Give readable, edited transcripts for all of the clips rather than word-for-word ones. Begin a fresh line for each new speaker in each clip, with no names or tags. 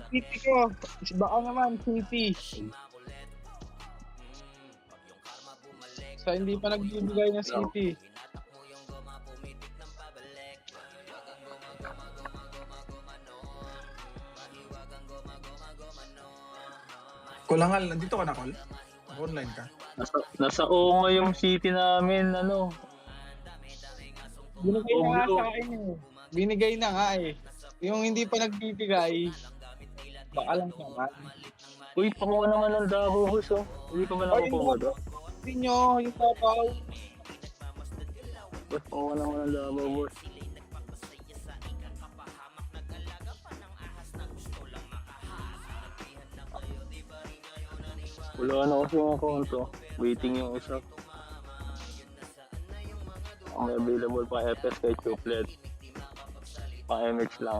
City ko. Baka naman, City. Sa hindi pa nagbibigay ng
Lang.
City.
Kulangal, nandito ka na, Col? Online ka?
Nasa O nga yung city namin, ano.
Binigay na nga
Oblo.
sa akin eh. Binigay na nga eh. Yung hindi pa nagbibigay, baka lang naman.
Uy, pakuha naman ng Davao, boss, oh. Hindi pa ba
Ay,
nakukuha to?
hindi nyo, yung tapaw.
Boss, pakuha naman ng Davao, boss. Wala na kasi yung account, oh. Waiting yung isa. Ang may available pa FS kay Chuplet. Pang MX lang.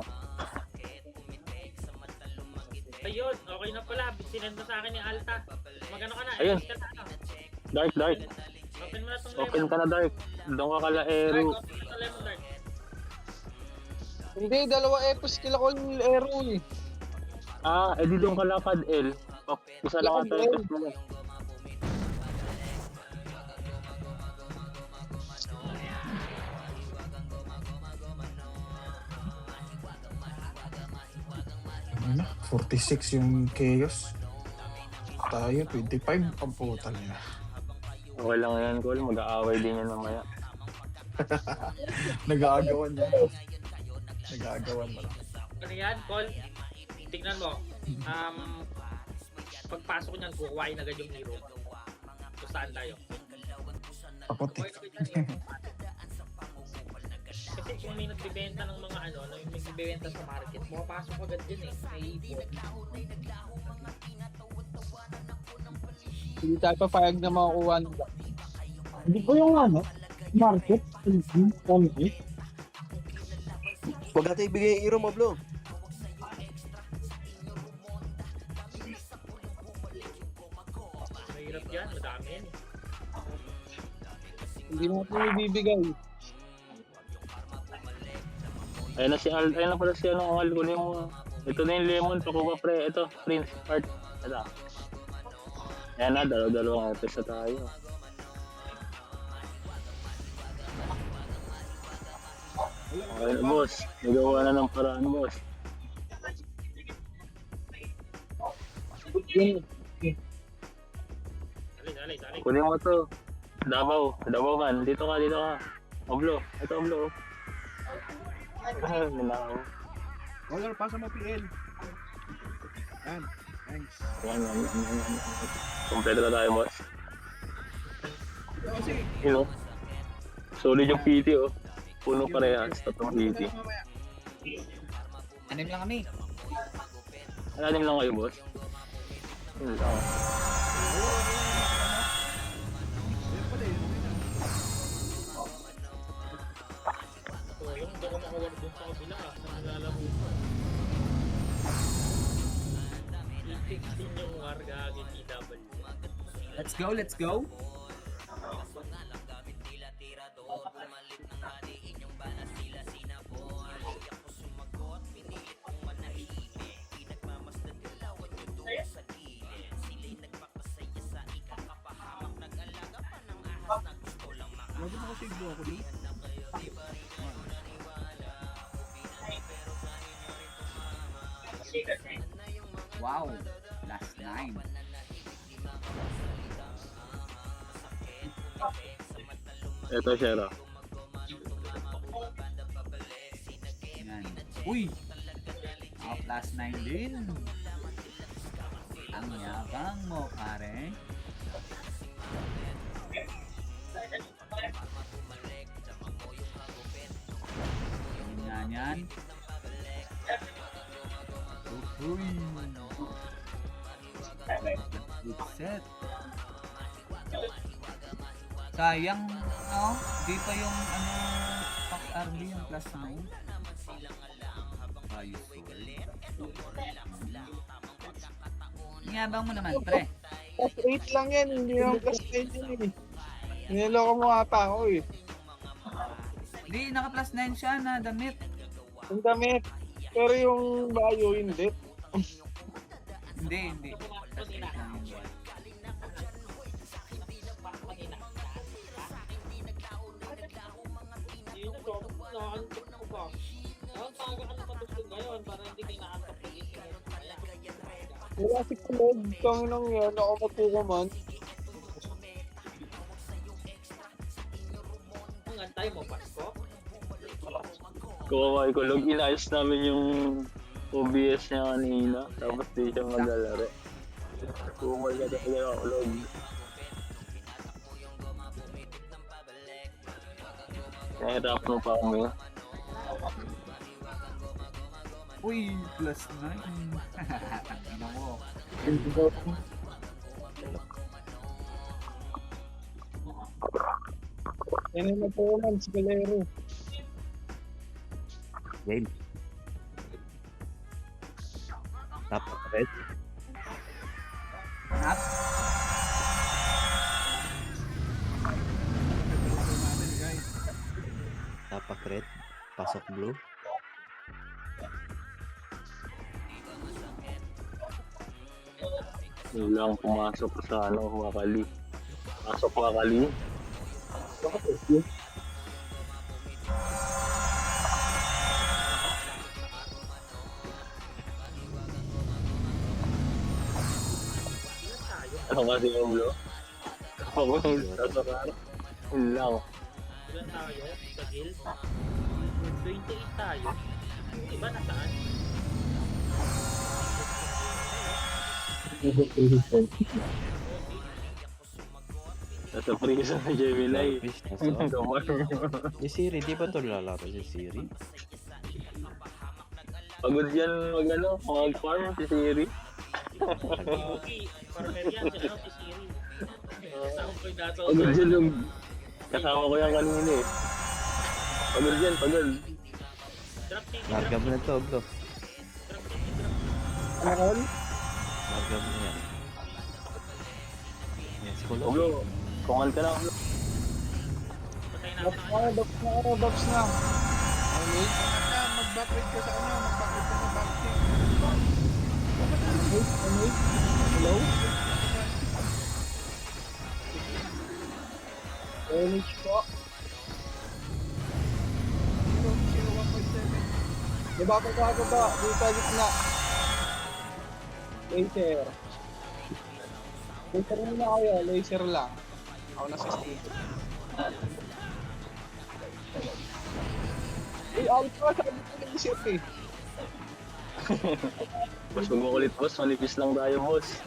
Ayun, okay na pala. Sinend mo sa akin yung Alta. Magano ka na?
Ayun.
Ka na, ano?
Dark.
Open mo na itong
Open
lemon.
ka na, Dark. Doon ka kala
Dark,
Eru.
open mo na lemon, Dark.
Hindi, dalawa epos kila ko Aero eh.
Ah, edi doon ka lapad, L. Isa lang
Lapad,
ata
L.
yung test mo.
Ano? 46 yung Chaos. Tayo, 25. Ang putal niya.
Okay lang yan, Col. Mag-aaway din yan mamaya.
Nag-aagawan niya. Nag-aagawan mo lang.
Ano yan, Col? Tignan mo. Pagpasok niyan, kukuhain agad yung hero. So, saan tayo?
Takot eh.
Okay, okay, kasi kung may nagbibenta ng mga ano, may nagbibenta sa market, mapapasok agad din eh. May ipon.
Hindi tayo papayag na makukuha ng
Hindi ko yung ano, market, quality.
Huwag natin ibigay yung hero mo, Blo.
Mahirap yan, madami yan eh.
Hindi mo ito ibibigay.
Ayun na si Al. Ayun na pala si ano, Al. Kunin mo. Ito na yung lemon. Pakuha, pre. Ito, Prince. Art. Ito. Ayan na, dalawang artist na tayo. Okay na, boss. Nagawa na ng paraan, boss.
Dali.
Kunin mo to. Davao man. Dito ka. Oblo. Ito, Oblo. Ah, nilakaw.
Color, pasa mo PL. Yan, thanks.
Yan. Kompleto na tayo, boss. Yun, oh. Solid yung PT, oh. Puno parehas. Tatlong PT.
Anim lang kami.
Alalim lang kayo, boss. Yun lang.
So, yung hindi ko makawag dun sa kabila ah, sa nalalaro ko. 16 yung war, gagawin TW.
Let's go.
Huwag mo kasi Blo ako dito.
Wow, last 9.
Ito, Shera.
Yan. Uy! Out last 9 din. Ang yabang mo, pare. Tingin nga yan. Uy! Good set. Sayang, no? Di pa yung ano, Pack RB yung plus 9. Ayos ko. Ngabang mo naman, pre.
Plus 8 lang yan, hindi yung plus 9 yun eh. Niloko mo ata ako eh.
Hindi, naka plus 9 siya na damit.
Ang damit. Pero yung bayo, hindi.
Hindi.
Kanina. Yun yung sobrang nakaantok ko pa. Taga ka na patutulog ngayon para hindi kayo nakaantok pagising.
Wala si Kulog. Kang nang yan. Ako matukuman.
Ang antay mo, Pasko?
Kawawa ko, log inayos namin yung OBS niya kanina. Tapos di siya maglalaro. Kumal ka talaga ako, log. Nahirap mo pa kami.
Uy, plus 9. Ano mo?
Yan yung matukuman si Galero.
Game. Tapak red.
Nat?
Tapak red. Pasok blue.
Yun lang, pumasok sa Wakali. Pasok Wakali. Ano kasi yung blo? Ako yung sasakar. Yun lang.
Ilan tayo sa guild? 28 tayo. Yung iba nasaan?
Nasa prison na Gemini.
Fish na sa. Si Siri, di ba ito lalaro si Siri?
Pagod yan mag-farm si Siri.
Okay, farmer yan. Siya si Siri. Kasama ko yung dato.
Pagod yan yung kasama ko yan kanina eh. Pagod yan, pagod.
Drop city,
Larga mo na to, bro.
drop city, drop
Meron?
Larga mo na yan. Yan, si Kulo.
Bro, kungal ka lang.
Patay natin
Dops
ang
na, dops na. Okay.
Mag-backlit ka sa ano, mag-backlit ka ng backlit.
Okay. Hello? Damage po.
1.7.
Diba pa ba? Dito sa gitna. Laser. Laser muna kayo. Laser lang. Ako na sa stick. Alpha, sabi ko na isip eh.
Boss, huwag mo kulit boss. Manipis lang tayo boss.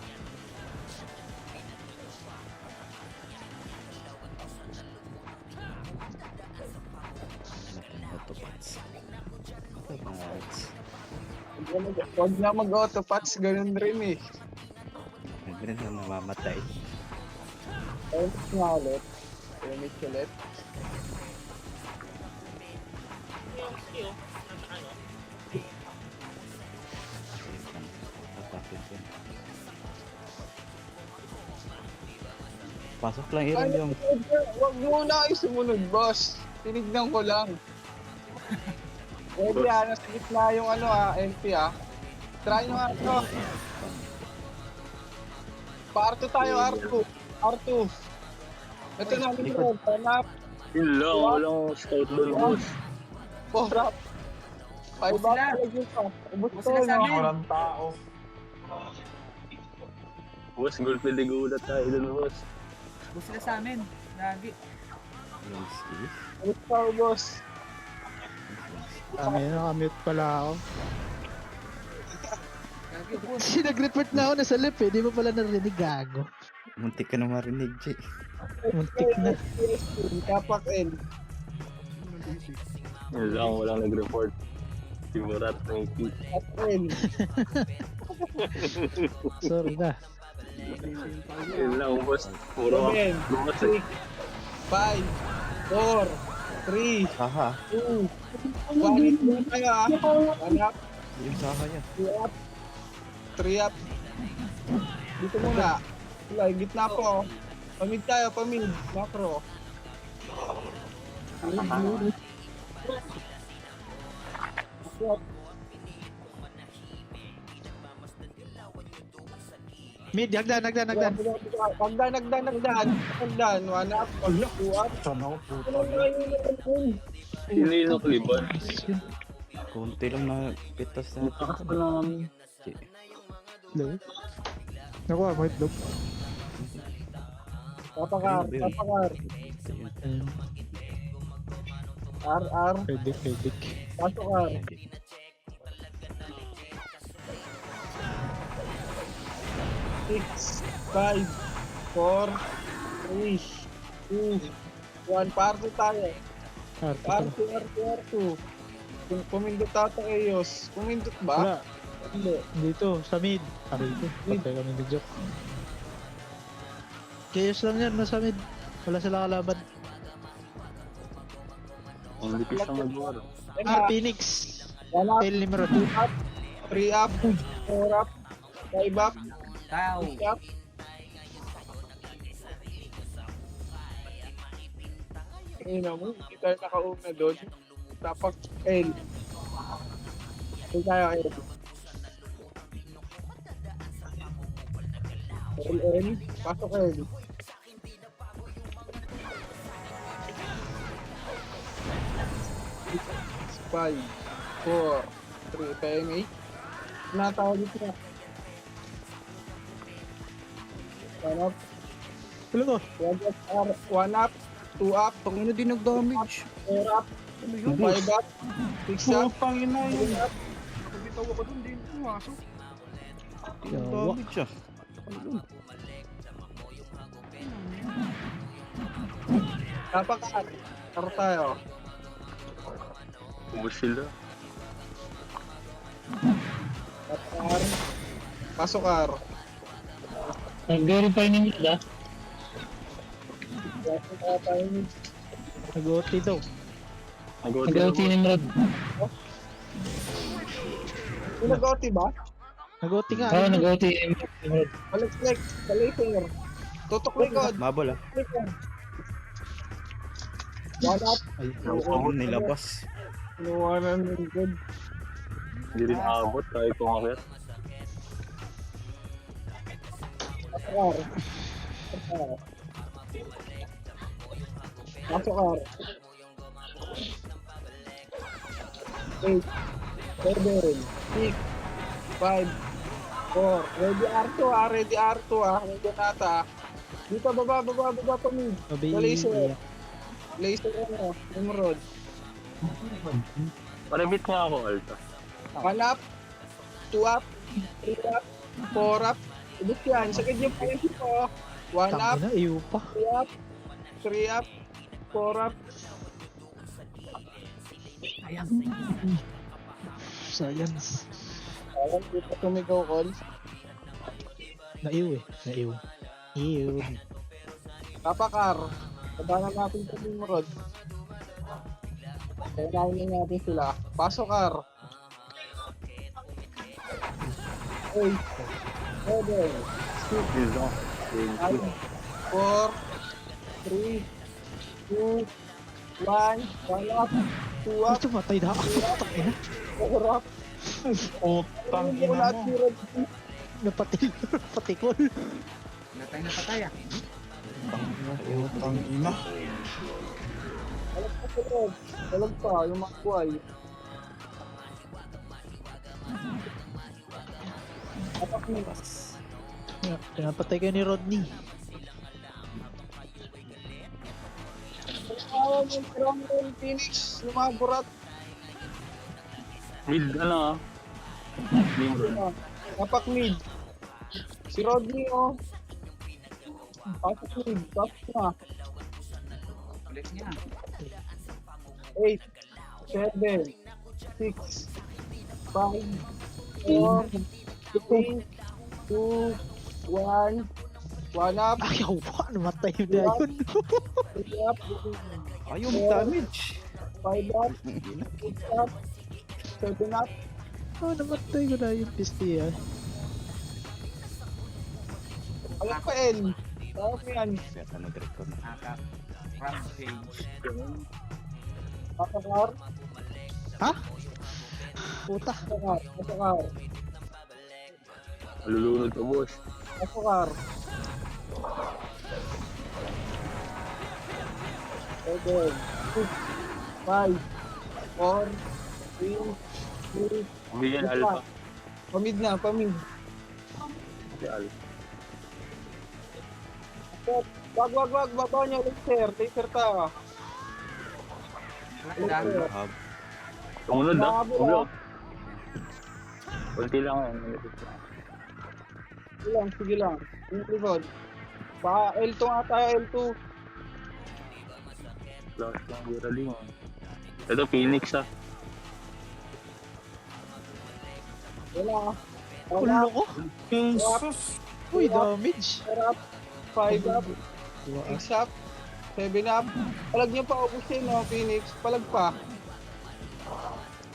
Autopats. Autopats.
Huwag na mag-autopats, ganun rin eh.
Nagrin na namamatay.
Damage nga ulit. Damage ulit.
yung skill. Nasa ano?
Atakit yan. Pasok lang Iron yung.
Huwag muna kayo sumunod, boss. Tinignan ko lang. Pwede nasa gitna yung LP Try nyo ito. Pa-R2 tayo, R2. R2. Ito na, likod. Panap.
Yun lang, walang scout doon boss.
4 up. 5 up.
sila.
Ubus
Ubus
to,
sila sa
no?
amin.
Walang tao.
Boss, gulpi de gulat tayo doon boss.
Gusto sila sa amin. Lagi.
Yung skis.
Ubus to, boss.
Nakamute pala ako.
Lagi. Ubus.
Kasi nag-report na ako nasa lip eh, di mo pala narinig gago.
Muntik ka na marinig, Jay.
Muntik na.
Kapak N.
Yun lang, walang nag-report. Si Murat, Nike.
Kapak N.
Sorry na.
Yun lang boss. Puro
7,
bukas
6,
eh.
5, 4, 3,
Haha.
2, 1. Muna tayo Panap.
Yung saha niya.
2 up. 3 up. Dito muna. Wala, yung gitna po. Pamid tayo, pamid. Macro.
Mid, hagdan.
Hagdan. One up. Two up.
Sana ako po.
Sino yung nakaliban?
Kunti lang na pitas na.
Natakas pa namin.
Hello? Nakuha mo itlog.
Papakar.
Ayun.
R.
Pwede.
Pasok R. 6, 5, 4, 3, 2, 1. Party tayo. R2. Pumindot tayo Eos. Pumindot ba?
Wala.
Hindi.
Dito, sa mid. Dito. Patay kami ni Joke.
Chaos lang yan, nasa mid. Wala sila kalaban.
Hindi ko siya mag-war.
Phoenix.
One up,
Fail Nimrod.
3 up, 4 up, 5 up,
Tao.
6 up. Ayun na mo, hindi tayo nakauna doon. Dapat L. Hindi tayo L. L. Pasok L. Five, 4, 3, PMA. Natawag dito na. One up,
Wala to.
1 up, 2 up,
Pangino din nag-damage.
4 up, 5 up, 6 up,
Putang ina yun.
7 up.
Bitaw ako dun, di pumasok.
Yawa.
Damage siya.
Napaka-up. Taro tayo.
Ubus sila.
R. Pasok R.
Nag-verify ninyo ba?
Pasok R tayo.
Nag-OT daw.
Nag-OT Nimrod.
Yung nag-OT ba?
Nag-OT nga.
Oo,
ayun.
nag-OT Nimrod.
Balik flex. Sa laser. Tutok likod.
Mabol ah.
One up.
Ako nilabas.
Inuwanan ng likod.
Hindi rin aabot kahit pumakit.
Pasok R. Pasok R. 8, 7, 6, 5, 4. Ready R2 ah. Ready nata. Dito baba pa mid.
Mabili.
Sa laser. Laser ano. Emerald.
Parabit nga ako, Alta.
1 up. 2 up. 3 up. 4 up. Ibig yan. Sakit yung point ko. 1 up.
Tangina, iyo pa.
3 up. 3 up. 4 up.
Science.
Alam ko pa tumigaw call.
Naiw. Iyo.
Kapakar. Tabanan natin sa Nimrod. Kailangan natin sila. Pasok Kar. 8, 7, 6,
Yun lang.
5, 4, 3, 2, 1. 1 up. 2 up.
Ito matay na ako. Tangina.
4 up.
Putang
Ano
ina
lahat
mo.
si Rod?
Napatikol.
Napatay ah.
Putang ina.
Alam pa si Rod. Alam pa. Yung mga buhay. Apak mo.
Pinapatay kayo ni Rodney.
Awan yung Cromwell Phoenix. Yung mga burat.
Mid, ano ah. Nimrod.
Apak mid. Si Rodney oh. Pasok mid. Pasok na.
Ulit niya.
8, 7, 6, 5, 4, 3, 2, 1. 1 up.
Ayaw pa. Namatay na yun.
3 up.
Ayaw mag-damage.
5 up. 6 up. 7 up.
Namatay ko na yung pisti ah.
Alam pa L. Tawag mo yan.
Kaya nag-record na.
Nakaka. Rampage.
Pasakar.
Puta.
Pasakar.
Malulunod ka, boss.
Pasok R. 7, 6, 5, 4, 3, 2,
Bigyan alpha.
pamid na, pamid.
Si alpha.
Wag, baba niya, laser ta. Laser.
Hub.
Tumunod ah.
Nakahabol,
Huwag
ah.
lang. Kunti lang yan.
Sige lang. Yung likod. Pa L2 nga tayo, L2.
Last lang buraling. Ito Phoenix ah.
Wala.
Ulo ko.
Jesus!
Uy, damage.
4 up, 5 up,
Diba?
6 up, 7 up. Palag niyo pa, ubusin no, Phoenix. Palag pa.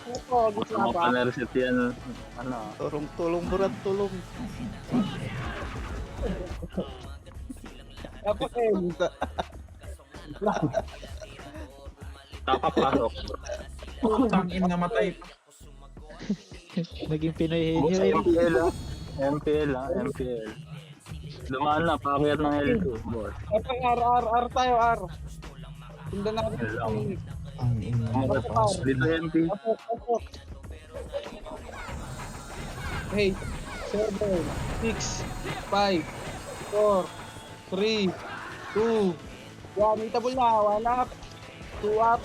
Ano po, ubus na
Mga
pa.
pa-reset yan. Ano?
Tulong burat, tulong.
Dapat L.
Tapak pasok.
Tangin namatay.
Naging Pinoy
Boss,
henyo.
MPL ah. MPL ah. MPL. Dumaan na. Pakyat ng L2. Boss.
Dapat R tayo, R. Sundan natin
L
si
lang.
Phoenix.
Ang ina.
Dito MP.
Pasok. Hey, 7, 6, 5, 4, 3, 2, 1. Itable na. 1 up, 2 up,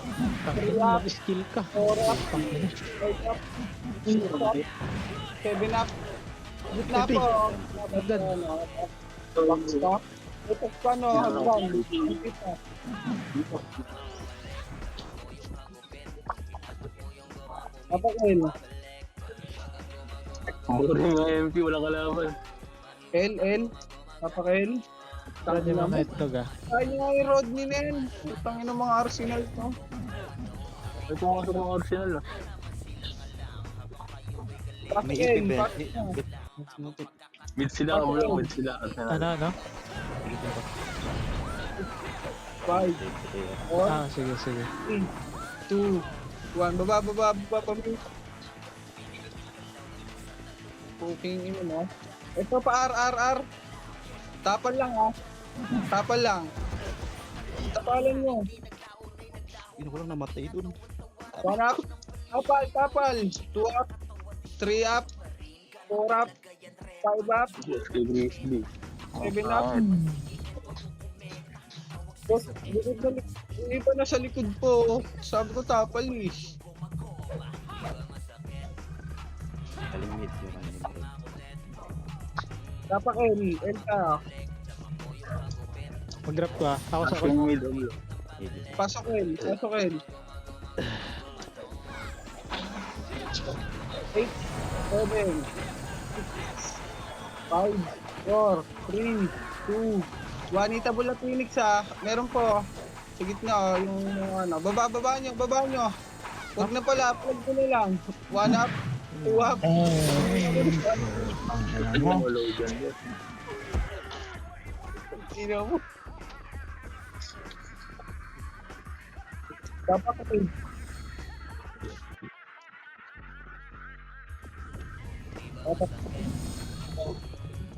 3 up,
Mag-skill ka.
4 up, 5 up, 6 up, 7 up. Gitna
Heavy.
po.
Agad.
Box pa. Ito pa no, hagdan. Apakil.
Boring ng MP. Walang kalaban.
L. Apakil.
Saan yung mga itlog ah?
Ay, nga yung Rodney na yan. Tangin ng mga Arsenal to.
Ay, pumasok ng Arsenal ah.
May
Apakil.
ipin ba?
Mid sila. Ulo. Mid sila. Arsenal.
Ano?
5, 4,
Ah, sige.
2, 1. Baba, pamit. Cooking ino mo. Ito pa, R. Tapal lang ah. Tapal lang. Tapalan nyo.
Hindi ko lang namatay dun.
1 up. Tapal. 2 up. 3 up. 4 up. 5 up.
Boss kay Grizzly.
7 up. Boss, hindi pa nasa likod po. Sabi ko tapal eh.
Kalimit yun.
Dapat L ka.
Mag-drop ko ah. Ako sa
Yung mid. Ulo.
Pasok L. 8, 7, 5, 4, 3, 2, 1. Itable na Phoenix ah. Meron po. Sa gitna oh, yung ano. Baba nyo. Huwag na pala. Plug ko na lang. 1 up. 2 up.
Ay, mo. Low dyan. Boss.
Sino mo? Dapat ko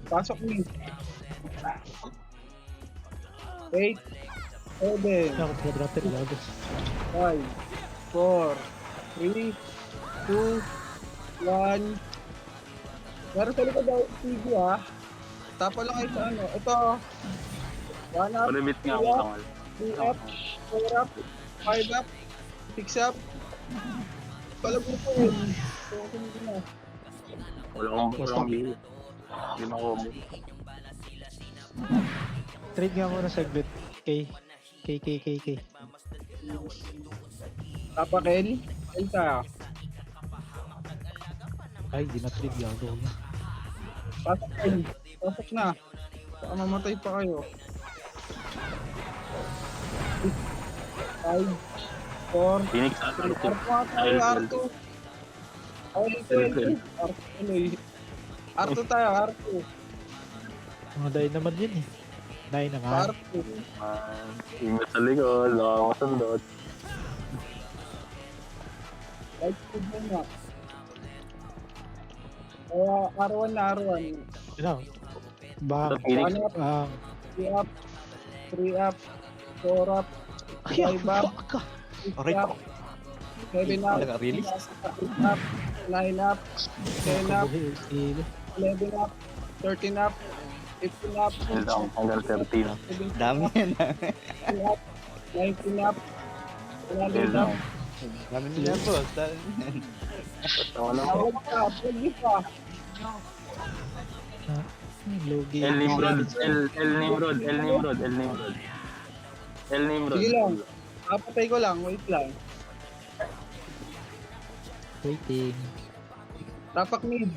pasok ni 8, 7,
Ako quadruple lagos.
5, 4, 3, 2, 1. Meron sa likod daw TV ah. Tapa lang kayo sa ano. Ito. 1 up,
Palimit nga ako tangal.
3 up, 4 up, 5 up, 6 up. Palag mo po yun. So, hindi na.
Walang bili. Hindi na combo.
Trade nga muna saglit. K.
Tapa Kel. Elta.
Ay, di na trade gago.
Pasok Kel. Pasok na. Baka mamatay pa kayo. 5, 4,
Phoenix at
R2
Alpha.
nga tayo, R2. R2 tayo, R2.
Mga dahil naman yun eh. Dahil na nga.
R2.
Ingat sa likod. Nakamasundot.
Light speed mo na. Kaya R1 na R1.
Ano?
Bang.
Phoenix.
Bang.
3 up, 3 up, 4 up, 5 up, 6
Aray
up,
ko.
7 up,
Naka-release?
8 up, 9 up, 10 up, 11 up, 13 up, 15 up,
Yun lang, hanggang 13.
17
Dami yan.
18 up, 19 up,
Yun
20
lang.
up.
Dami nila boss. Dami yan.
Tama lang.
Tawag ka, pwede pa.
Lugi.
El Nimrod, El Nimrod, El Nimrod, El Nimrod. El Nimrod.
Sige lang. Kapatay ko lang, wait lang.
Waiting.
Tapak mid.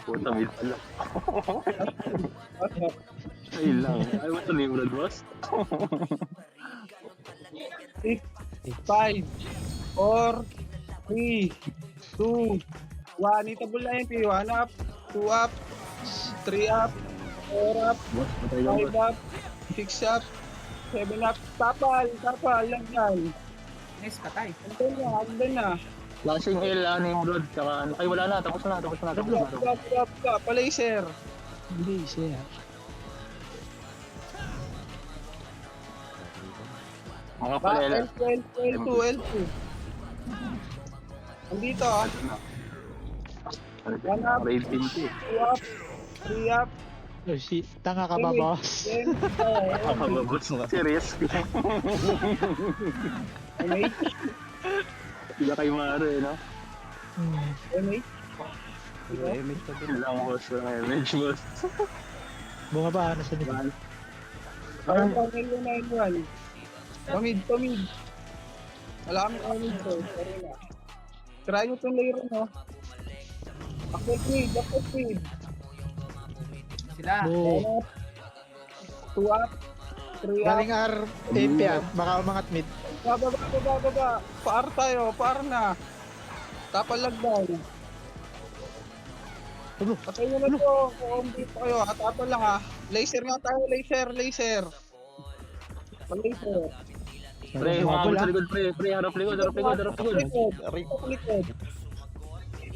Puta, mid pala.
Pasok.
Ayun lang. Ay, mo ito Nimrod, boss?
6, 5, 4, 3, 2, 1. Itabol na MP. 1 up, 2 up, 3 up, 4 up,
Boss, patay ka,
5
boss.
up, 6 up, 7 up. Tapal lang yan.
Nice, patay.
Andun na.
Lansing El, Nimrod, tsaka ano. Ay, wala na. Tapos na.
Palaser.
Hindi siya.
Mga pala, El.
L2. Andito ah.
Raid team 2.
2 up, 3 up,
Oh shit. Tanga ka ba, boss?
10,
Boss, serious.
MH,
Sila kayo maaari, no?
MH.
Yun lang, boss. Walang image, boss.
Bumaba na sa nito.
Parang panel yung 9-1. Pamid. Wala kami pamid ko. Sorry na. Try nyo itong layer, no? Akot mid.
Sila.
Oh.
2 up, 3 up.
Galing R. AP ah. Baka umangat mid.
Baba. Paar tayo, paar na. Tapalagdan.
Ano?
Patay nyo na to. Kung dito kayo, atapal lang ha. Laser nga tayo, laser. Laser.
Pre, humabol sa likod, pre. Pre, harap likod.
Likod.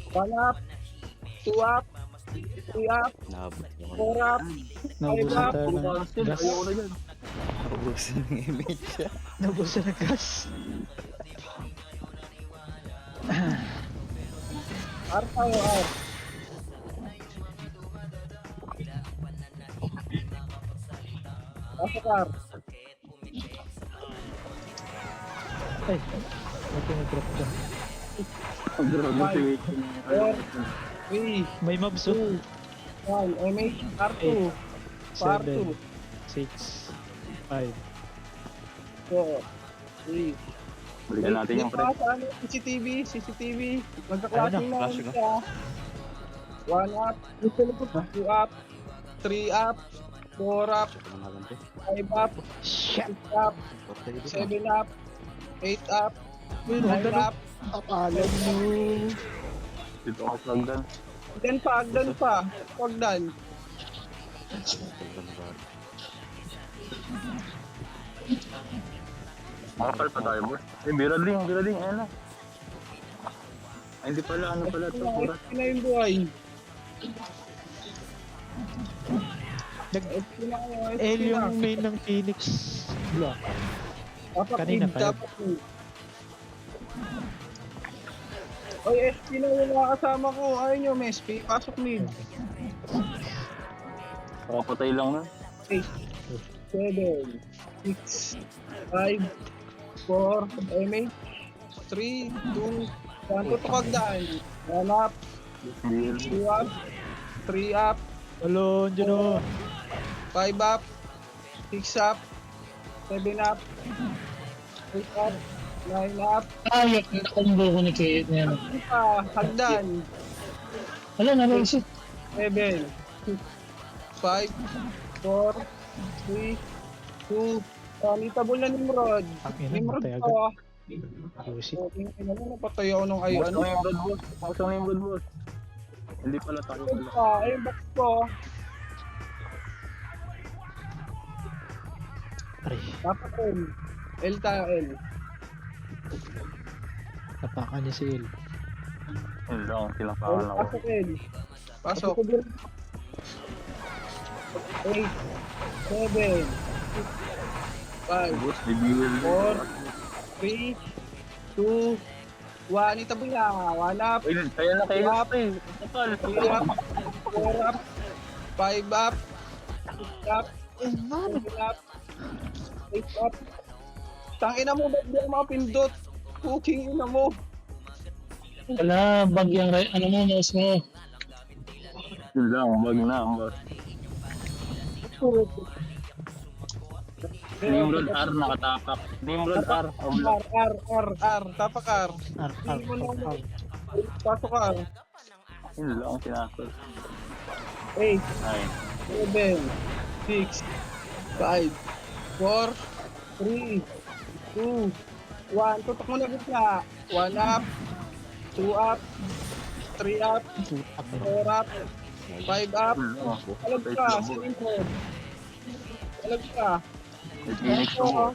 1 up, 2 up, 3 up,
Nakabot yung
4 up, 5
Naubusan
up.
tayo ng
Cancel,
gas.
ayoko na dyan.
Naubusan ng image siya.
Naubusan ng gas.
R tayo, R. Pasok R.
Ay. Ito nag-drop ka.
Ang grabe si Wake.
4, 3,
May mobs oh.
1, MH, R2, R2,
7, 6, 5.
4, 3.
Balikan natin yung pre.
CCTV. Magkaklase
Ayun
na
flash ko.
siya. 1 up, 2 up, 3 up, 4 up, 5 up,
Shit!
6 up, 7 up, 8 up, 9 up.
Kapalan mo.
Dito ako sa hagdan.
Agdan pa. Pagdan.
Makapal pa tayo, boss. Eh, birading. Ayan na. Ay, hindi pala. Ano pala ito? Kurat.
SP na yung buhay.
Nag-
SP na kayo. SP
L
na.
yung main ng Phoenix. Block.
Dapat
Kanina
mid,
pa.
dapat mid. Oy, SP na yung mga kasama ko. Ayaw nyo, SP. Pasok mid.
Makapatay lang na.
8, 7, 6, 5, 4, MH, 3, 2, 1. Tutukagdaan. 1 up, 2 up, 3 up,
Alon, dyan o.
5 up, 6 up, 7 up, 8 up, 9 up.
Ay, nakombo ko ni Kate na yan.
Hagdan.
Wala, nalaisip.
7, 6, 5, 4, 3, 2, Table na Nimrod. Nimrod
Patay
ko.
agad. Bullshit.
Napatay ako nung ay
Boss
ano.
ng Nimrod, boss. Boss ng Nimrod, boss. Hindi pala tayo
Ayun
pala.
pa, ayun back ko.
Aray.
Dapat L. L tayo, L.
Napakan niya si El.
Yun lang, tinapakan ako.
Pasok L. Pasok. 8, 7, 5,
Boss, bibigil.
4, 3, 2, 1. Itaboy na. 1 up,
Ay, kaya na kayo up eh. Kapal.
3 up, 4 up, 5 up, 6 up, 7 up, 8 up. Tangina mo, ba't di ako makapindot? Cooking ina mo.
Wala, bag yung ano mo, mouse mo.
Yun lang, bag na, boss. Nimrod R nakatapak. Nimrod R.
R. Tapak R. Pasok R.
Yun lang, sinakot.
8,
Ay.
7, 6, 5, 4, 3, 2, 1. Tutok mo na gitna. 1 up, 2 up, 3 up, 4 up, 5 up.
Yun lang.
Alag ka, sinin ko. Alag ka.
May Phoenix ko.
Ako,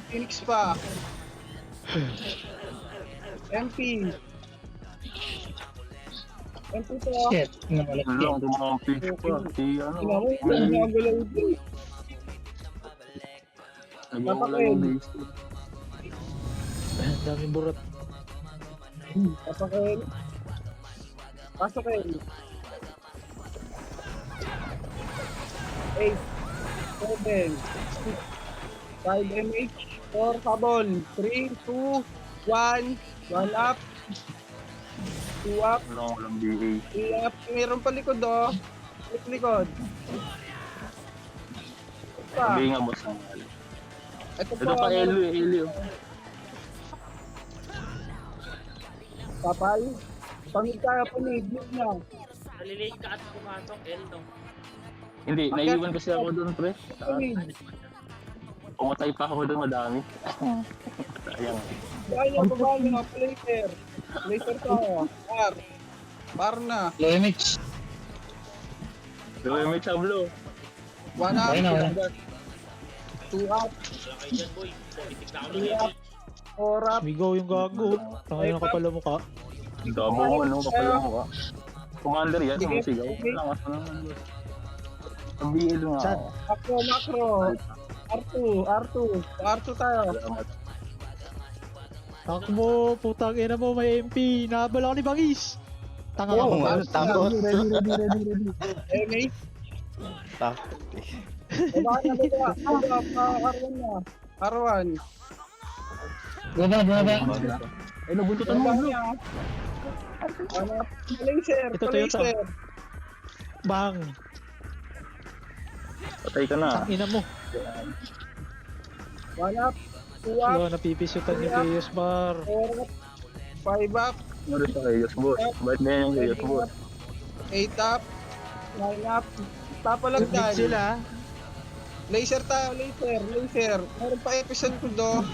Phoenix pa. MP. MP to.
Shit, namalak
Yun lang,
yan.
tumampi pa. Si ano.
Ina mo, nagagalaw ito.
Nagwawala yung base.
Ang daming burat.
Pasokin. Pasokin. 8, 7, 6, 5 MH, 4 sabon, 3, 2, 1, 1 up, 2 up,
Wala ko lang BA.
3 up, meron pa likod oh. Likod. Pa.
Sabi nga boss ang mahal.
Ito
Ito pa Elio.
Papay. Pangit tayo pa ni na.
Nalilate ka at pumasok, L, no?
Hindi, naiiwan kasi ako doon, pre.
Pangit.
Pumatay pa ako doon, madami. Sayang.
Kaya baba nyo, laser. Laser tayo. R. Par na.
Low image.
Gawin may chablo.
1 up.
Okay na, wala.
2 up.
Wala kayo dyan, boy. Politik na ako
3 up. 4 up.
Migo yung gago. Tangay na kapala mukha.
Gabo mo, ano, kapala mo ka. Commander yan, sumisigaw. Wala ka sa naman, boss. Ang BL nga
Saan?
ako.
Macro. R2 tayo.
Salamat.
Takbo, putang ina mo, may MP. Nahabal ako ni Bangis. Tanga ka
Oo
ba?
nga, tapos.
MA.
Tapos.
R1 na. R1.
Baba.
Ay, nabuntutan mo, bro.
Laser.
Ito, Toyota.
Laser.
Bang.
Patay ka na.
Tang ina mo.
1 up. 2 up.
Wala, napipisutan yung Chaos Bar.
4 up. 5 up.
Ano sa Chaos, boss? Ba't na yung Chaos, boss?
8 up. 9 up.
Mid
Tapalagdan.
sila.
Laser tayo. Laser. Meron pa episode ko do.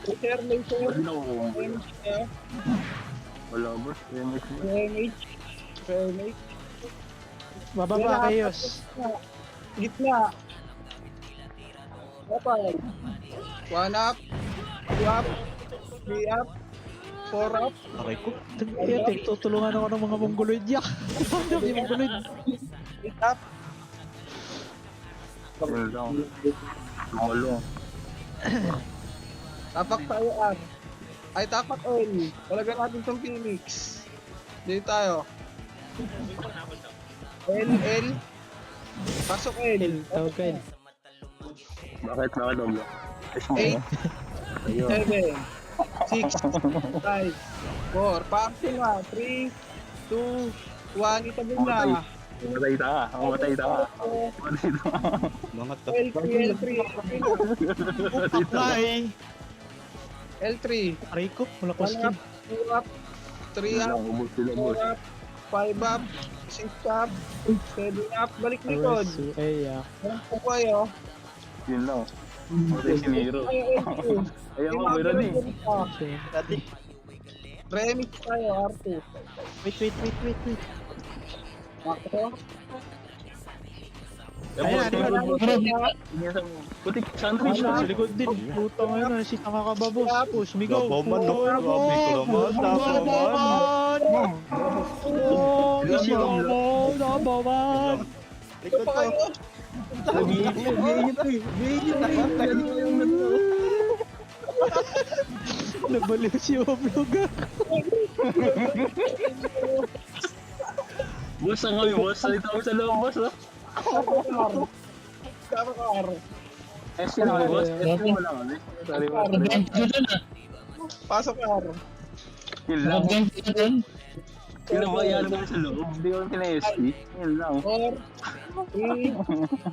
Laser.
Wala ko.
MH.
Wala, boss.
MH.
Bababa, Chaos.
Gitna. Kapal. 1 up. 2 up. 3 up. 4 up.
Aray ko. Ito, tutulungan ako ng mga mongoloid yak. Paano yung mongoloid?
8 up.
Wala lang. Lumalong.
Tapak tayo R. Ay, tapak L. Talaga natin itong Phoenix. Dito tayo. L. Pasok L.
Tawag ka yun.
Bakit nakadoblo? Is mo,
8,
no? Ayun.
7, 6, 5, 4. Paksi na. 3, 2, 1. Itabi na.
Mamatay ta. Mamatay ta. Mamatay ta.
Mga
L3.
Ay!
L3.
Aray ko, wala ko
1
skin.
up. 2 up. 3 up.
Ubus sila, boss.
4 up. 5 up. 6 up. 7 up. Balik likod.
So, ay,
Meron po kayo.
Yun lang. Mamatay si Nero.
Ay, L2.
Ayan mo, may ready.
Dati.
Remix tayo, R2.
Wait.
Macro.
Ayan,
Putik, sandwich
Sa
na.
likod din. Puta ngayon, si tanga ka ba, boss? Push, migo.
Labaman, no? Grabe ko naman. Labaman.
Oh, Si Romo, number one.
Ito pa kayo.
Nabaliw si Oblog.
Boss, ang kami, boss. Salita mo sa loob, boss, oh.
Kar.
Eh, sino kami, boss? Eh, sino mo lang kami. Sorry, boss.
Nag-ganti ka dun ah.
Pasok kar.
Yun lang.
Nag-ganti ka dun.
Sino ba yan kami sa loob? Hindi ko pina-SP. Yun lang.
4, 3,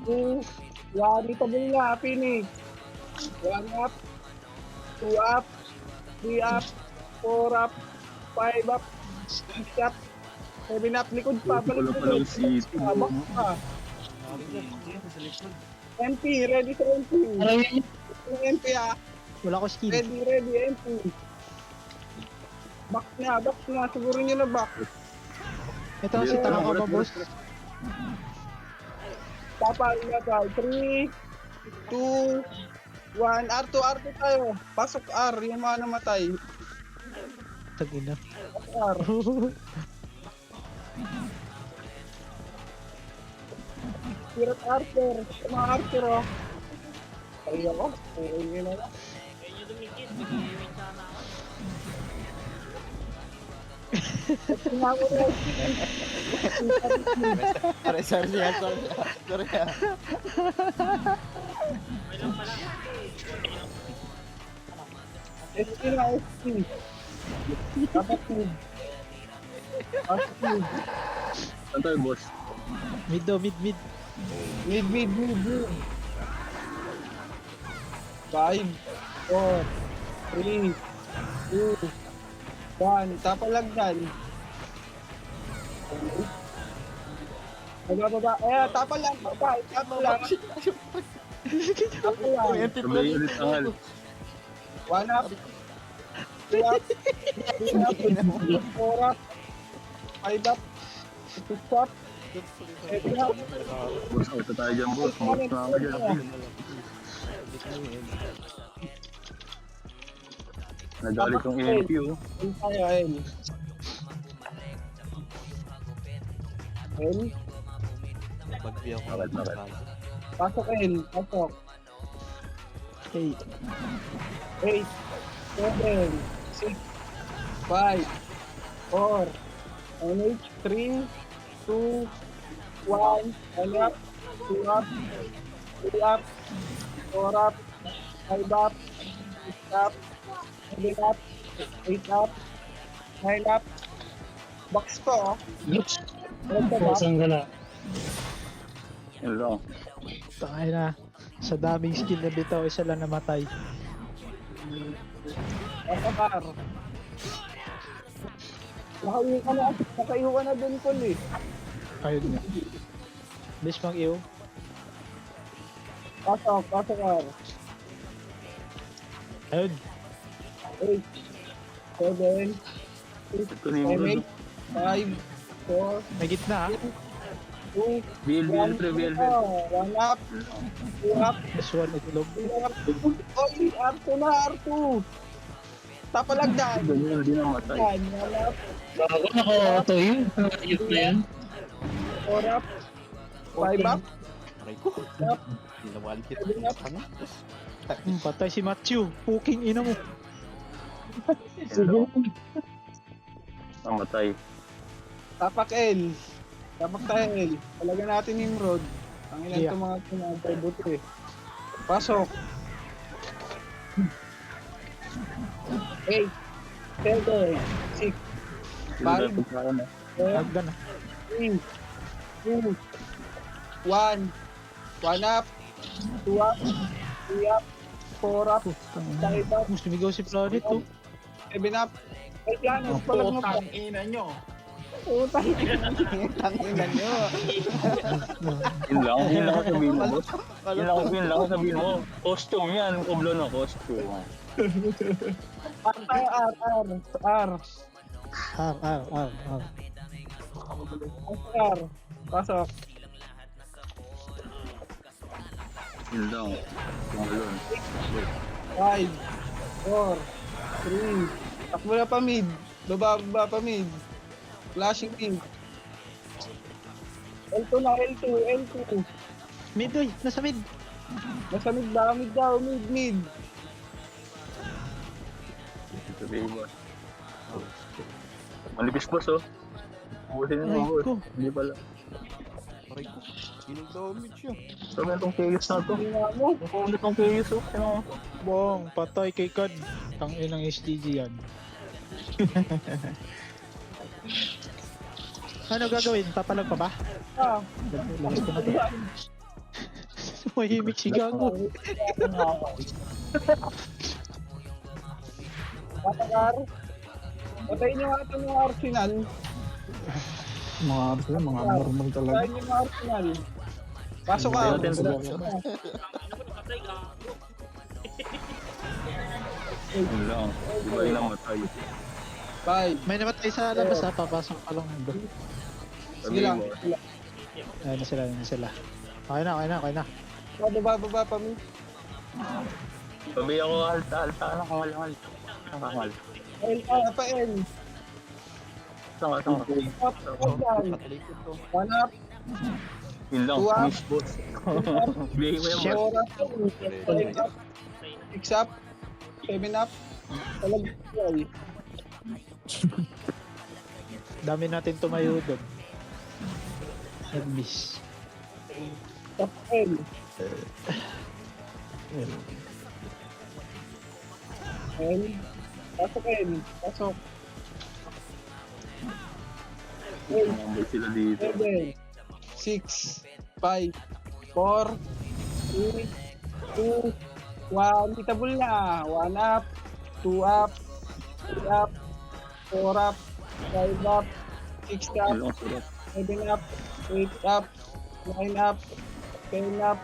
2, 1. Dito mo nga, Phoenix. 1 up, 2 up, 3 up, 4 up, 5 up, 6 up, 7 up, likod pa, balik
Pala-pala si
Tabak pa. MP, ready sa MP.
Maraming
Yung MP ah,
Wala ko skill.
ready, MP. Back na, siguro nyo na back.
Ito si Tanaka ba, boss?
Tapal, 3, 2, 1, R2 tayo. Pasok R, yung mga namatay.
Tagina.
R. Sirat Arthur, mga Arthur oh. Ay ako, okay nyo na lang.
Kaya nyo dumikit, mag-iiwin sana ako.
Tinako na
Sorry.
May lang pala.
ST na ST. Dapat mid. Mid.
Saan tayo, boss?
Mid do, mid.
Mid. 5, 4, 3, 2, 1. Tapalagdan. Baba. Tapal lang. Tapal lang.
Sabay ulit angal.
1 up. 2 up. 3 up. 4 up. 5 up. 6 up. 7 up.
Boss, auto tayo dyan, boss. Boss na ako dyan. Nagalit yung EMP, oh.
N tayo, N. N.
Bagbiyaw ko.
Bakit?
Pasok N. Pasok.
Hey,
8, 7, 6, 5, 4, NH, 3, 2, 1, 1 up, 2 up, 3 up, 4 up, 5 up, 6 up, 7 up, 8 up, 9 up. Box ko, oh.
Looks.
Alam ka ba?
Saan ka na?
Yun lang.
tangay na. Sa daming skill na bitaw, isa lang namatay.
Pasakar. Nakaiwa ka na dun, Col, eh.
Ayun nga. Bilis mang iyo.
Pasakar.
Ayun.
8, 7, 6,
Ito na yung
7, 5, 4,
May gitna ha.
2,
BL, pre, BL.
1 up, 2 up,
This one, itlog.
3 up. Oy, R2 na, R2. Tapalagdan.
Ganyan, hindi na matay.
1 up,
Bago naka-auto yun. Ayun na yan.
4 up, 5 up,
Aray ko.
up,
Pinawalikit.
7 up.
Patay si Matthew. Puking ina mo.
Namatay.
Tapak L. Tapak tayo L. Talaga natin yung road. Ang ilan
Yeah.
itong mga pinatay buto eh. Pasok. 8, 7, 6,
Sino tayo pagkakan, eh?
4,
Agdan ha.
3, 2, 1. 1 up, 2 up, 3 up, 4 up, 5 up,
Sumigaw si Planet oh.
7 up. Ay, Planet, palag mo pa.
ina nyo.
Utang.
Tangina nyo.
Yun lang ako sabihin mo, boss. Yun lang ako sabihin mo. Costume yan, kublo na costume.
R. R. Pasok.
Yun lang. Tumalon.
5, 4, 3. Takbo na pa mid. Baba pa mid. Flashing mid. L2 na, L2, L2.
Mid, oy. Nasa mid.
Nasa mid daw, mid.
Sabihin mo. Manipis boss oh. Ubusin
Aray
mo boss.
ko.
Hindi pala.
Aray ko. Sinag-damage siya.
Sabi na itong chaos na to.
Tingnan mo.
Kung itong chaos oh. Ano?
Bong, patay kay Kad. Tang inang STG yan. Ano gagawin? Papalag pa ba?
Ah,
Lakas ko na to. Mahimik si Gago.
Patakar. Patayin niyo nga ito ng Arsenal.
Mga Arsenal, mga normal talaga.
Patayin niyo yung Arsenal. Pasok ka.
Ayun, ayun.
Ano ko nakatay ka?
Yun lang. Di ba yun ang matay?
Bye.
May namatay sa labas ha. Papasok pa lang.
Sige lang.
Ayun na sila. Okay na.
Baba pa mi.
Sabi ako, alta. Ano kangal? Kangal.
Pa L.
Saan ka?
One up.
Yun lang.
Tuwa.
Miss boss. Bigay mo yung
Chef.
boss.
4 up. 6 up. 7 up. Talag.
Dami natin tumayo doon. Nag-miss.
Top L. L. Pasok L. Pasok. L.
Number sila dito.
7, 6, 5, 4, 3, 2, 1. Kitabul na. 1 up, 2 up, 3 up, 4 up, 5 up, 6 up,
Yun lang sila.
7 up, 8 up, 9 up, 10 up,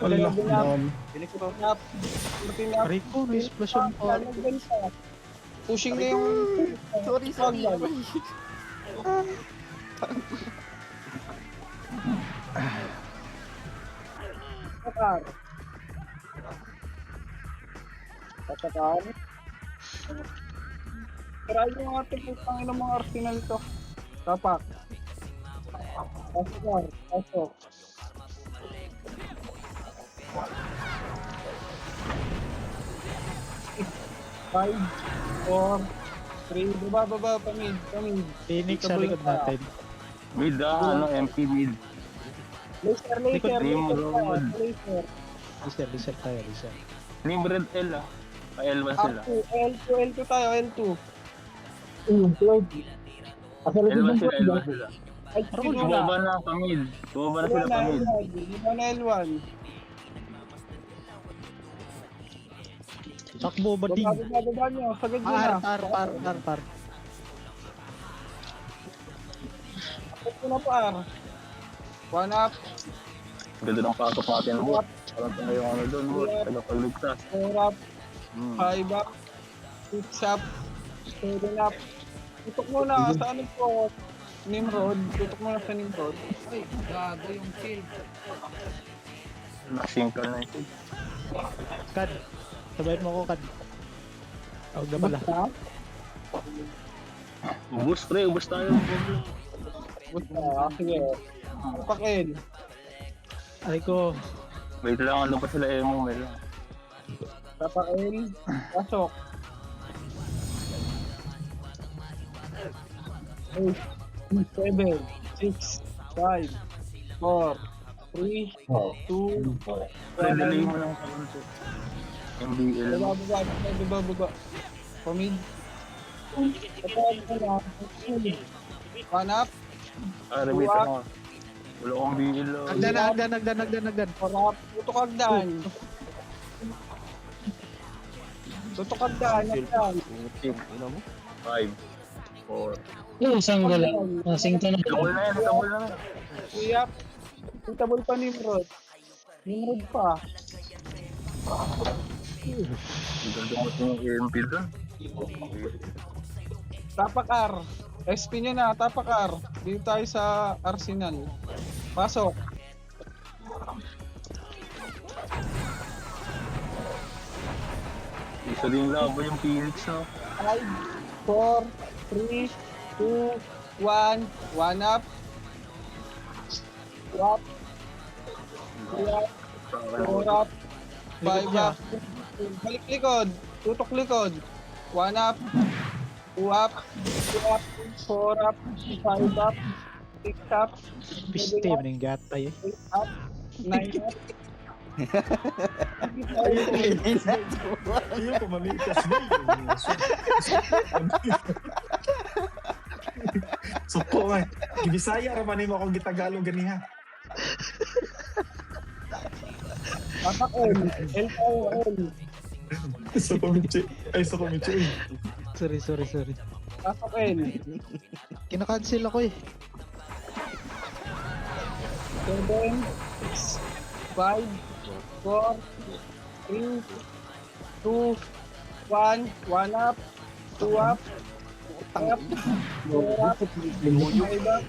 Wala
11 up,
na.
12 up, 14 up.
Rico, may explosion pa.
Lalagyan pa. Pushing na yung...
Sorry.
Tatakar. Tatakar. Try yung ating putang ng mga Arsenal to. Tapak. Pasok. Pasok. Five, 4, 3, baba, pamid.
Phoenix sa likod natin.
Mid ano, MP mid.
Laser.
Reset tayo.
Nimrod L ah. L1 sila.
L2 tayo, L2.
L1 sila.
Ay,
Bumaba na pamid. Bumaba na sila pamid.
L1.
Takbo ba ding?
Baba nyo, sagad nyo na.
Par.
Sagad nyo na par. 1 up,
Ganda ng pasok natin boss. Parang tayo ano doon boss. Tagapagligtas.
4 up, 5 up, 6 up, 7 up. Tutok mo na sa ano po, Nimrod. Tutok mo na sa Nimrod.
Ay, gago yung shield.
Nakasinkal na ito.
Kad. Sabayin mo ko, Kad. Huwag na pala.
Basta,
Ubus pre, ubus tayo.
sige. Pakin.
Ay ko.
Wait lang, ano pa sila emo, may lang.
Tapakin. Pasok. 8, 7, 6, 5, 4, 3, 2,
Pre, delay mo lang sa ano MBL.
baba. Pamid. Tapos na. 1 up,
Rebate ako. Wala akong BL.
Nagdan.
4 up, tutok agdan. Tutok agdan.
Ina mo?
5, 4.
Yung isang gala. Nasing to na.
Double na yan.
3 up. Tutabol pa Nimrod. Nimrod pa.
Ganda mo yung EMP doon.
Tapakar. SP nyo na, Tapakar. Dito tayo sa Arsenal. Pasok.
Isa din labo yung Phoenix no.
5, 4, 3, 2, 1. 1 up. 2 up, 3 up, 4 up, 5 up, balik likod, tutok likod, 1 up, 2 up, 3 up, 4 up, 5 up, 6 up,
Piste,
7 up,
meninggat tayo.
8 up, 9 up.
Ayaw ko mamitas na yun. Suko nga. Gibisaya raman mo akong gitagalog ganiha.
Tapak L, L-O-L,
Sa komichi. Ay, sa komichi.
Sorry.
tapak L,
Kinakancel ako eh.
7, 6, 5, 4, 3, 2, 1, 1 up, 2 up, 3 up, 4 up, 5 up,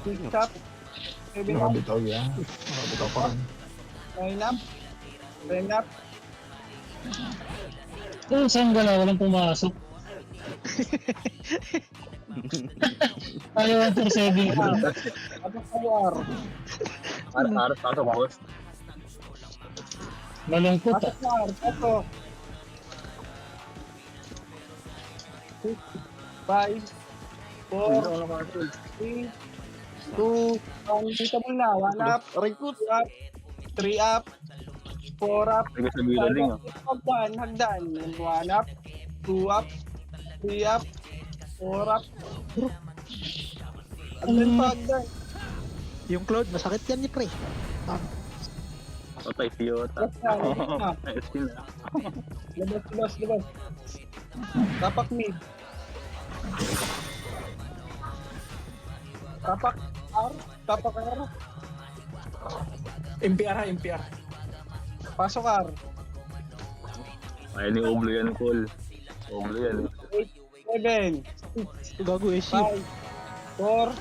6 up, 7 up,
Bitaw yan. Bitaw pa rin.
9 up, 10 up,
Saan ka na? Walang pumasok. Ayaw 147.
tapos power,
Para sa boss.
Malungkot ah.
pasok, pasok. 6, 5, 4, 3, 2, 1, dito muna, 1 up, 2 up, 3 up, 4 up,
Sige sa building ah.
hagdan, 1 up, 2 up, 3 up, 4 up, hagdan pa hagdan,
Yung Cloud, masakit yan ni pre.
Patay si Yota. Ayos yun ah.
labas, tapak mid, tapak R,
MPR.
pasok R,
Ayaw ni Oblo yan, Col. Oblo yan eh.
7,
Gago SU.
5, 4,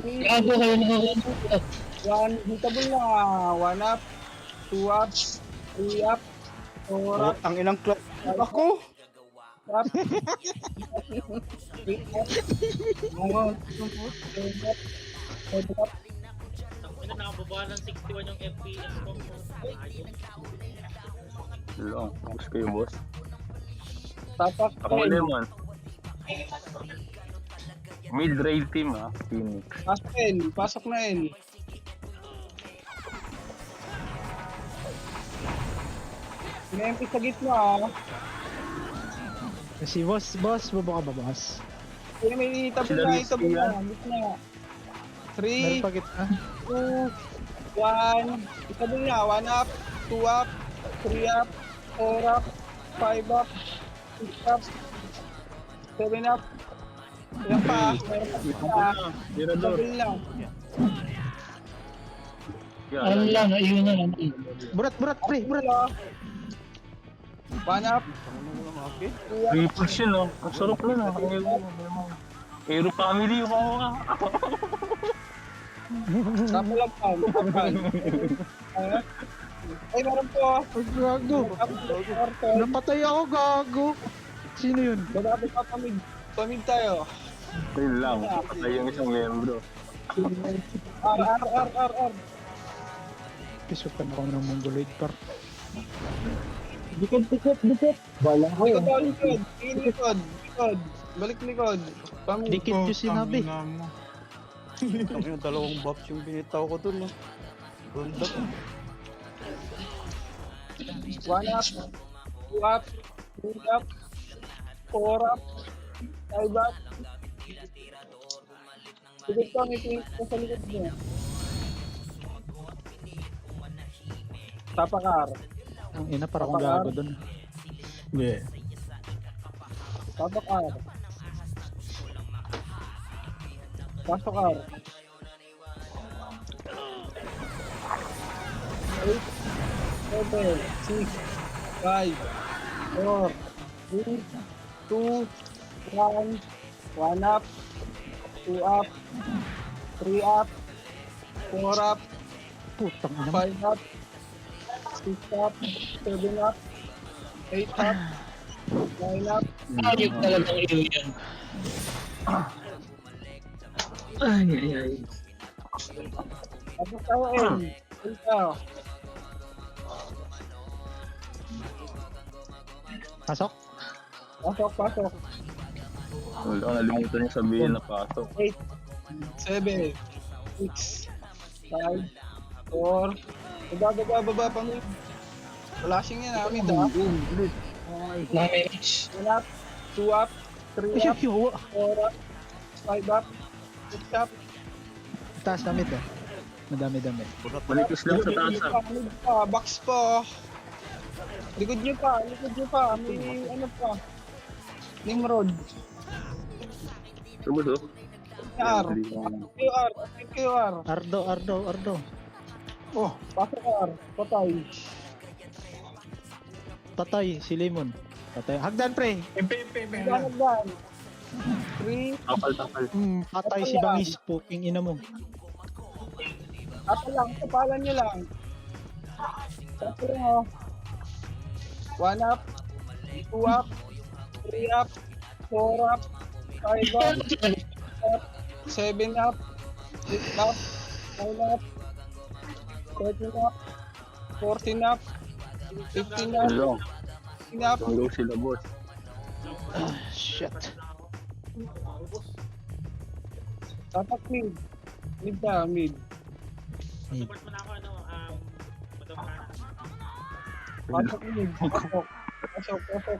3,
Gago kayo nakakalimutan.
1, hitable na, 1 up, 2 up, 3 up, 4 up,
Ang ilang club. Ako!
up, 8 up, 9 up, 10 up, 7 up,
Ang ina, nakababa ng 61 yung FPS ko. Ayun.
Lang. Boss kayo, boss.
tapak
Ako
10,
naman. Mid-raid team ah. Phoenix.
pasok na N. May MP sa gitna ah.
Si boss, baba ka ba boss?
Kaya may hitable
Sila
na,
Rizky
hitable
yan.
na, gitna.
Meron
3,
pa kita.
2, 1, hitable na, 1 up, 2 up, 3 up, 4 up, 5 up, 6 up, 7 up. Ilan pa? Meron pa isa.
Mirador.
Hitable lang.
Ano lang, ayun na lang.
Burat, pre, burat.
Wala. 1 up, 2 up,
Triples yun oh. Ang sarap na ah. Aero family yung ako ah.
kapalagpan, kapal. Ay, meron po.
Gago.
Orton.
Napatay ako, gago. Sino yun?
Bababi pa pamig tayo.
Ayun lang. Patay yung isang membro.
R.
Pisukan ako ng Mongoloid par.
Likod. Balik likod. Pamig.
Dikit yung sinabi.
Ang yung dalawang box yung binitaw ko dun. Ganda ko.
1 up, 2 up, 3 up, 4 up, 5 up. Likod ka, may tingin ka sa likod niya. Tapakar.
Ang ina, para akong gago dun.
Yeah.
Tapakar. Pasokar. 8, 7, 6, 5, 4, 3, 2, 1, 1 up, 2 up, 3 up, 4 up,
Putang ina.
5 up, 6 up, 7 up, 8 up, 9 up,
Ayok talagang iyo yan.
Tapos tayo, M. L tayo.
Pasok.
Pasok.
Wala, nalimutan niya sabihin na pasok.
8, 7, 6, 5, 4. Baba pa mo. Flashing yan namin, ha?
Damage.
1 up, 2 up, 3
Ay,
up,
yawa.
4 up, 5 up, 6 up.
Taas damit eh. Madami-dami.
Malikis lang sa taas ah.
Box pa. Likod nyo pa. May ano pa. Nimrod.
Subod oh.
QR. QR.
Ardo.
Oh, pasok R. Patay.
Patay, si Lemon. Patay. Hagdan, pre.
MP.
Ganagdan. 3.
Takal.
Patay si Bangis. Puking ina mo.
Apa lang. Kapalan nyo lang. Tapos lang oh. 1 up. 2 up. 3 up. 4 up. 5 up. 7 up. 6 up. 9 up. 13 up. 14 up. 15 up.
Hello.
16 up.
Hello sila boss.
Shit.
Tatak mid. Mid ka, mid.
Support mo na ako, madam ka.
Pasok mid.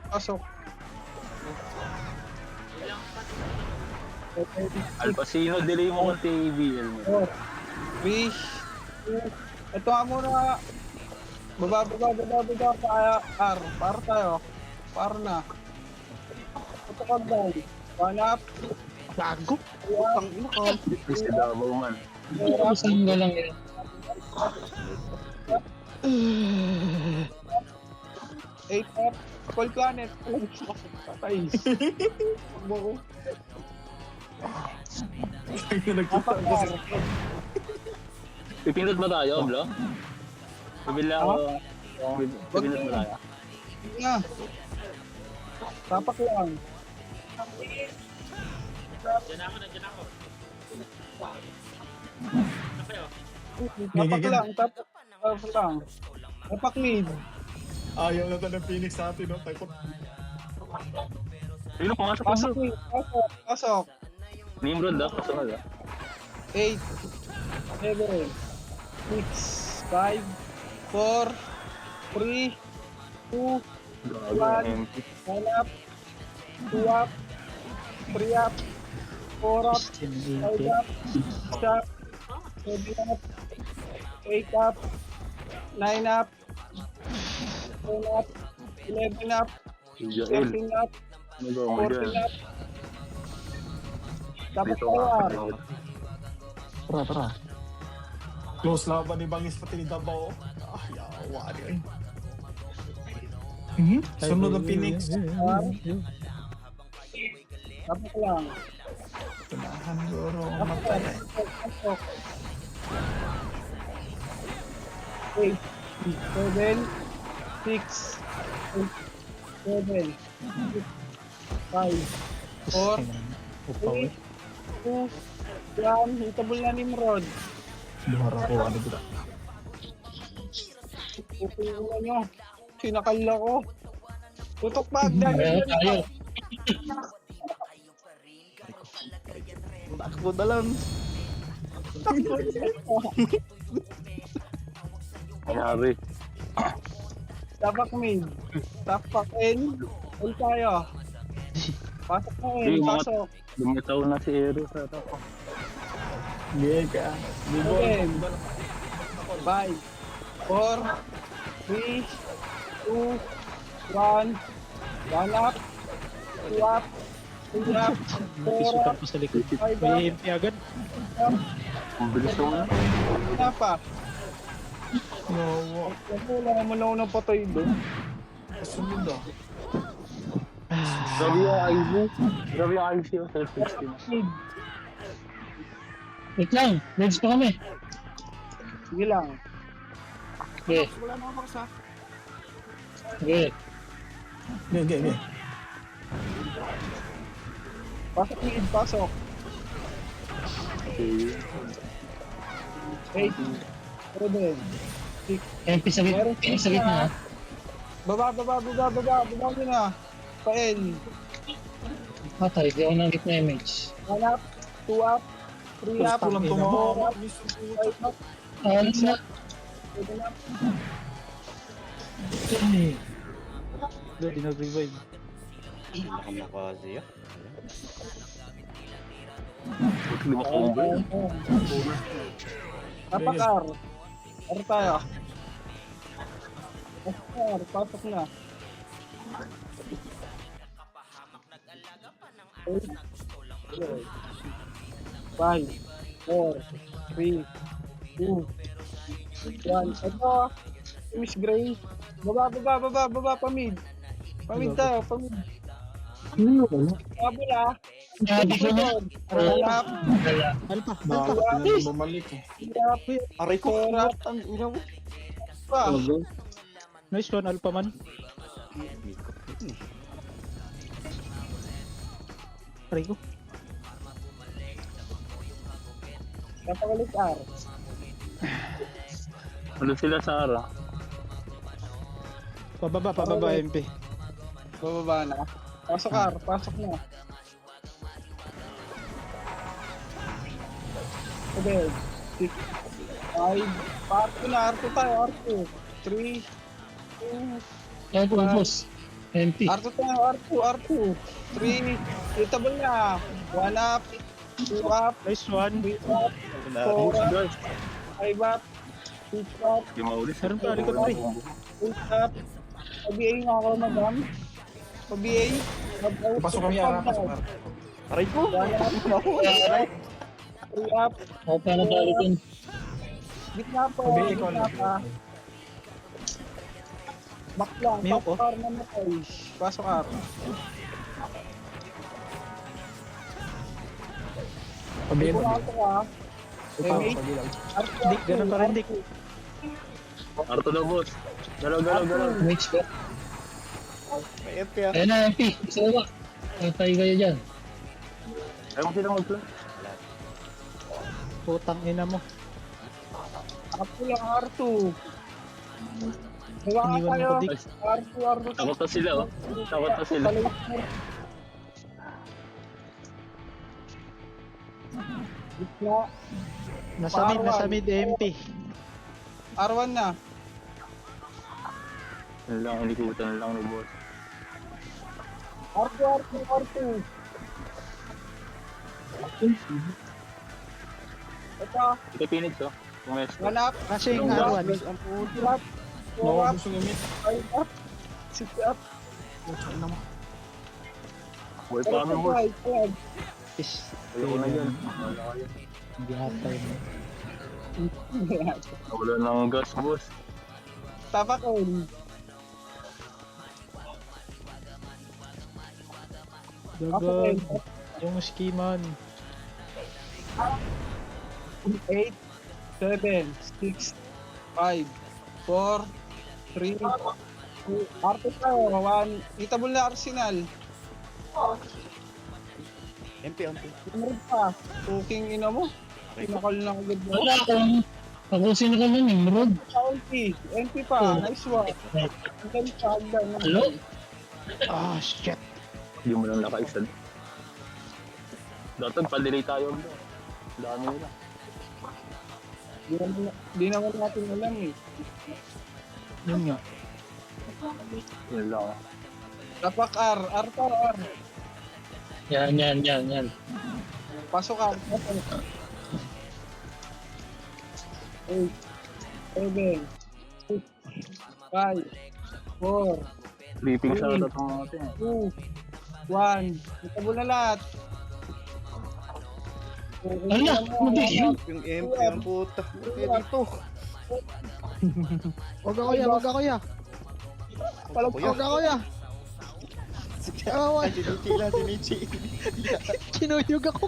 Pasok.
Alpacino, delay mo kung TBL mo.
3, 2, ito nga muna. Baba pa R. Para tayo. Para na. Ito ka down. 1 up.
Bago.
2 up.
Please Davao man.
4 up.
Isang ka lang yun.
8 up. Full planet. Patay. Buko.
Nagkita ko sa...
Pipindot ba tayo, bro? Pabila ako. Pipindot ba tayo?
Nga. Tapak lang.
Nandiyan ako. Ano kayo?
Tapak lang. Tapak mid.
Ayaw na ng Phoenix sa atin, no? Takot.
Sino pumasok ko,
Pasok
bro?
mid. Pasok.
Nimrod ah, kasunod ah.
8, 7, 6, 5, 4, 3, 2,
Grabe, MP.
1 up, 2 up, 3 up, 4 up, 5 up, 6 up, 7 up, 8 up, 9 up, 10 up, 11 up,
Jael.
13 up,
Ano ba mo
14
dyan?
up. Dapat
Dito
tayo R.
Tara. Close laban ni Bangis pati ni Davao. Yawa rin. Sunod ang Phoenix.
Dapat lang.
Tunahan siguro.
Dapat
Matay.
lang. Pasok. 8, 7, 6, 7, 5, 4,
Upaw eh.
2, 1, hitable na Nimrod.
Buhara ko, ano ba?
Pupunan nyo. Sinakal ako. Tutok pa, Agdan.
Ayaw tayo.
Takbo na lang.
Nangyari.
Tapak mid. Tapak N. Uy tayo. Pasok na N.
Hindi, mga-
Pasok.
Lumitaw na si Ero sa ako.
Geka.
Again. 5, 4, 3, 2, 1. 1 up. 2 up. 3 up. 4
Isukat
up.
mo sa likod.
5 up.
May MP agad.
Ang bilis ko na.
Wala pa.
Yawa.
Wala mo na unang patay doon.
Kasunod ah.
Grabe yung IV. Grabe yung IV yung self-16.
Mid.
Wait lang, ready pa kami.
Sige lang.
Okay.
Wala na ako sa.
Okay.
Ge.
Pasok mid. Pasok.
Okay.
8, 7,
MP sa gitna. MP sa gitna.
baba nyo na. Pa-N.
Patay, di ako ng gitna image.
1 up, 2 up, 3 up,
Gusto lang
4
tumawa.
up, 5 up,
Ano na?
7 up.
Hindi nag-revive.
Nakamakazi ah.
Lima combo yun.
Tapakar. Ano tayo? Tapakar, pasok na. 5, 4, 3, 2, 1. Ito, Miss Gray. Baba, pamid. Pamid tayo, pamid. Kabula.
Sabi ko na.
Alap,
Alpa,
Bala na bumalik eh.
alap,
Aray ko,
Alap.
ang ina mo.
pa.
nice one, Alpha man. Aray ko.
Napakalit R.
Ano sila sa ara?
Pababa, MP.
Bababa na. Pasok R, pasok na. Okay. 6, 5, R2 na, R2 tayo, R2. 3, 2,
Kaya po, boss. MP.
R2 tayo, R2. 3, itable na. 1 up, 2 up,
Nice one.
3 up, 4 up,
Guys,
5 up, 6 up,
di maulis.
Meron pa, likod pa
8 up. Pa-BA nga ako, madam. Pa-BA.
Pasok kami ara, pasok ara.
Aray ko.
3 up,
Ako pa na balik yun.
gitna po,
Pa-BA ko,
gitna pa. Back lang,
Miyok, oh.
pasok R na matay. Pasok R.
Pabihin,
Ito
pabihin.
ka.
Ipang, pabihin.
Dik, ganun pa rin, Dik.
Arto daw, boss. Galaw.
Image ko.
May FP ah.
Ayun na, MP. Isa ba? Patay kayo dyan.
Ayaw mo silang mag-plan.
Putang ina mo.
Ako lang R2. Diba nga
Iniwan
tayo?
mo ko, Dik.
R2.
Takot na sila, oh. Takot na sila.
Gitna.
Nasa mid, MP.
R1 na.
Yan lang, inikutan lang ni boss.
R2. Ito.
Ito Phoenix, oh. Pumesto.
1 up.
Kasing
Two up.
R1.
2 up. 4
Nawa
up.
gusto gamit.
5 up. 6 up.
Putang ina mo.
Buhay pa kami, boss.
5.
Is,
Ayoko na yan. Wala kayo.
hindi ata yun.
Wala ng gas, boss.
Tapakon.
Gagawin. Yung skiman.
8, 7, 6, 5, 4, 3, 2, R2 tayo, 1, itable na Arsenal.
MP.
Meron pa, cooking ina mo. Pinakal na agad mo.
Wala akong... Pag-usin ko lang yung road.
MP pa, nice one. Ang galing pa, hagdan.
Hello?
Ah, shit.
Hindi mo lang nakaisad. Dati pa-delay tayo. Dami nila.
Di naman natin alam eh.
Yun nga.
Yan lang, oh.
Tapak R pa R.
Yan.
Pasok R, pasok. 8, 7, 6, 5, 4,
Sleeping sa atat ng mga atin.
2, 1. Itable na lahat.
Ala, mabigyan.
Yung MP ang puta. Kaya dito.
Wag ako ya.
Kuya.
Wag ako ya.
Ay, sinichi.
Kinuyog ako.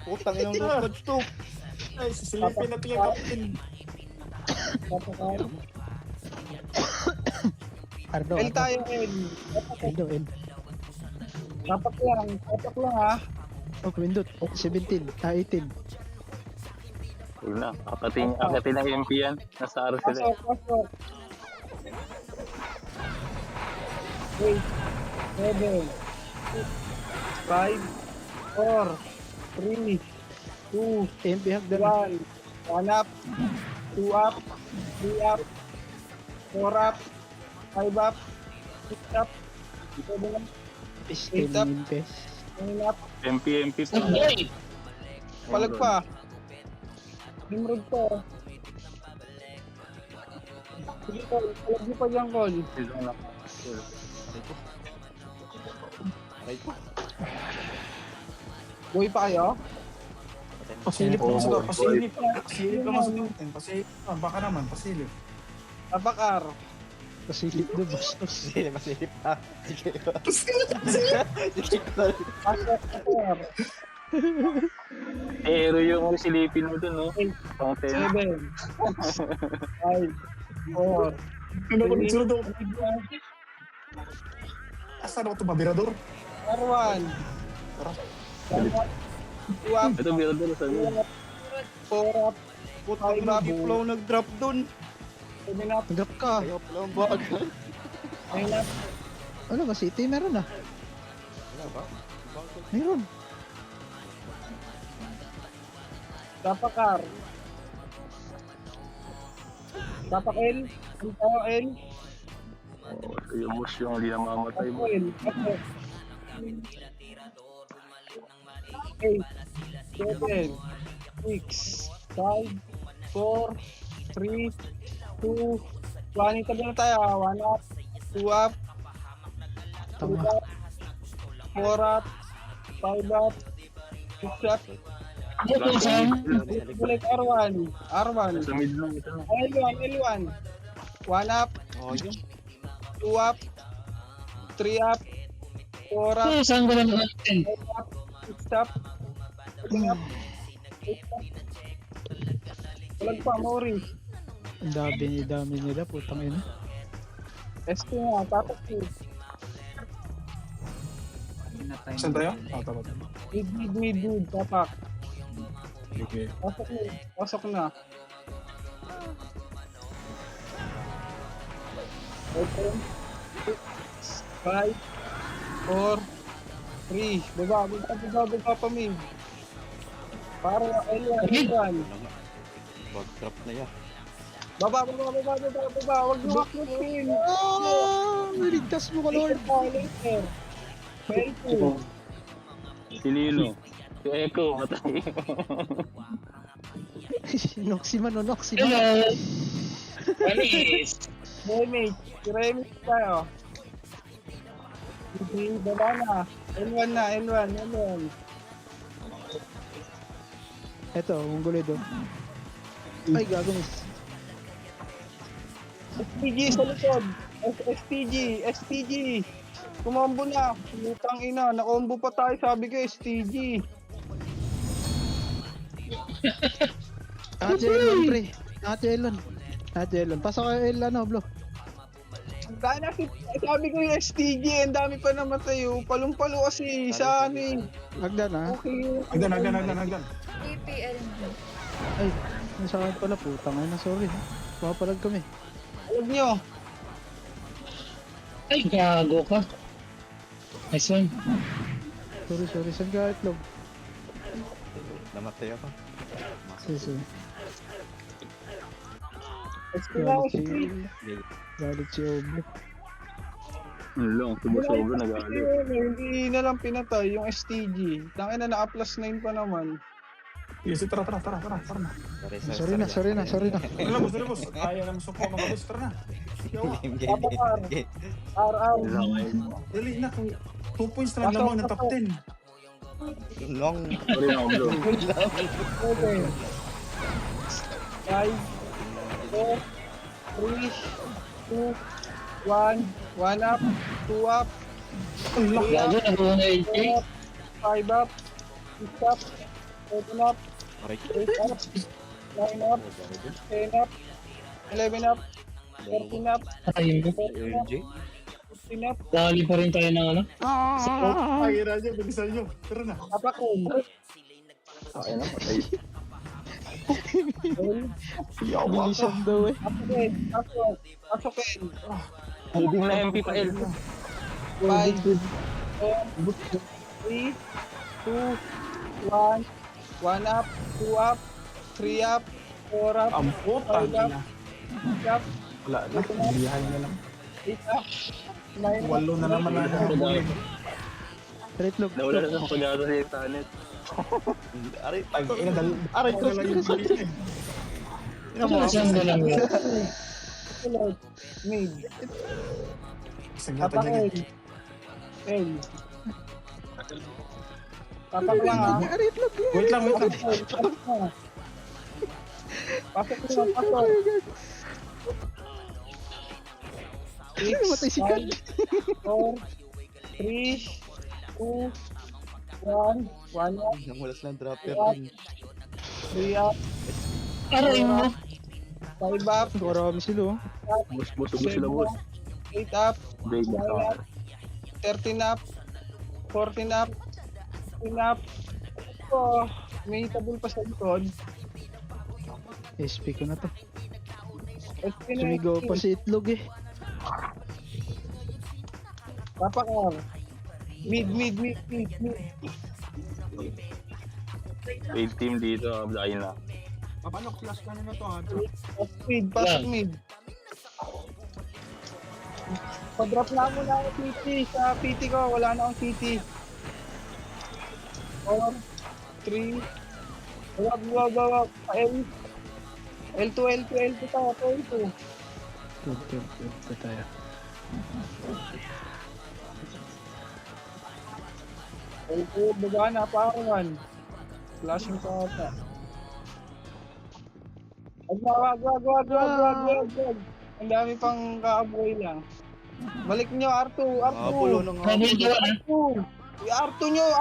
Putang inang lupad to.
Ay, sisilipin natin yung kapatid.
Tapak R.
Ardo.
L tayo, L.
L.
Tapak lang ha.
Oh, Windot. 17. 18.
Yun na, akatin ng MP yan. Nasa aro sila.
Pasok, pasok. 8, 7, 5, 4, 3, 2,
MP hagdan.
1. 1 up, 2 up, 3 up, 4 up, 5 up, 6 up, 7 up,
Pistol
up.
Minpes.
9 up,
MP pa.
palag pa. Nimrod ko. Sige ko, palag niyo pa dyan, Col.
Aray ko.
Buhay pa kayo?
Pasilip naman sa pasilip. Pasilip naman sa natin. Pasilip. Baka naman, pasilip.
Abakar.
Pasilip na bastos.
Masilip na. Sige.
Pasok, Abakar.
Hero yung silipin mo dun, no? Pang 10.
7, 5, 4,
Ano ba nagsunod ako? Asan ako ito, Mabirador?
R1. 2 up,
Ito, Mirador, sabi.
4 up,
Puta, lagi pala ako nag-drop dun.
7 up,
Grab ka.
Kaya pala ang bagal.
9 up,
Ano ba, City? Meron ah.
Wala ba?
Meron.
Tapakar. Tapak-L, ang tawa L,
Oh, ito yung boss yung hindi namamatay mo.
L, pasok. 8, 7, 6, 5, 4, 3, 2, 1. Itabi na tayo. 1 up, 2 up, 3
Tama.
up, 4 up, 5 up, 6 up. Balik R1. R1.
Sa mid lang ito.
L1, L1. 1 up,
Oh, yun.
2 up, 3 up, 4 up,
Saan ka lang natin?
5 up, 6 up, 7 up, 8 up. Walang pa, Maurice.
Ang dami nila, putang ina.
ST nga, tapos
Saan tayo? Tama.
mid, tapak.
Okay.
Pasok na. Open. 5, 4, 3. Baba pa, Mig. Para L1.
Bag-drop na yan.
Baba. Wag niyo hakutin.
Oh, niligtas mo ka, Lord.
Later. Well,
Si Lilo. Si Echo, matay.
Noximan.
Hello! Panis!
Remix tayo. Hindi, baba na. L1.
Eto, mongoloid oh. Ay, gago miss.
STG sa likod. STG. Kumambo na. Lutang ina. Nakombo pa tayo. Sabi ko, STG.
Elon, pre. Elon. Pasok kayo L, Blo.
Gana, sabi ko yung STG. Ang dami pa namatay. Palong-palo kasi sa ano eh.
Hagdan ah.
Okay.
Hagdan.
TPL.
Ay, nasa akin pala, putang ina, sorry. Papalag kami.
Alam nyo.
Ay, gago ka. Nice one.
Sorry, saan ka itlog?
Namatay ako.
Sige. Galit si Oble.
Yun lang, sumusobra, nag-aalit.
Hindi na lang pinatay yung STG. Tangina na +9 pa naman.
Yes, tara na.
Sorry na.
Ano boss? Ayaw na musuko mga boss, tara na.
Game.
RR.
Dali na, 2 points na lang lamang ng top 10.
Long.
Sorry na, bro.
7, 5, 4, 3, 2, 1. 1 up, 2 up, 3 up,
Gago, nabuo na
4
LJ.
up, 5 up, 6 up, 7 up,
Aray ko.
8 up, 9 up, 10 up, 11 up, 13 up,
Patayin mo.
14 up,
LJ.
15 up.
Dali pa rin tayo ng ano.
Ay, radyo, bilisan nyo. Tara na.
Tapak ko.
Ay na, patay.
Yawa
Bilisan
ka.
daw eh.
Pasukin.
Moving na MP pa L.
5, 4, 3, 2, 1. 1 up, 2 up, 3 up, 4 up,
Ang puta
5 up,
na.
6 up,
Wala na. Bilihan na lang.
8 up, 9 up.
Walo na naman na nabulin.
Retlog.
Nawala na sa pag-asa sa internet.
Aray,
Tangina dal. Aray ko na lang yung bilihan.
Saan na lang yun?
Ulit. Mid.
Isang yata
Tapak
niya.
L. Tapak lang ha.
Retlog.
Wait lang, wait lang.
Pasok na, pasok.
Namatay si Kat.
4, 3, 2, 1. 1 up,
nang wala silang dropper.
3 up,
Aray mo.
5 up,
Karami sila oh.
Boss, sila boss.
8 up,
Big
9
na.
up, 13 up, 14 up, 15 up. Oh, may tabul pa sa likod.
SP ko na to.
SP na
Sumigaw
SP.
pa si Itlog eh.
Papakar. Mid.
8 team dito, dahil na.
Paano class ka na to ha?
Pasok mid. Pag-drop na mo na ako PT. Sa PT ko, wala na akong PT. 4, 3, wag. L2 tayo, L2.
Ito tayo.
L2, baga na, paruan. Flashing pa ata. Wag. Ang dami pang kaaboy lang. Balik nyo, R2.
Abulo ng
Habol ka na.
R2 nyo.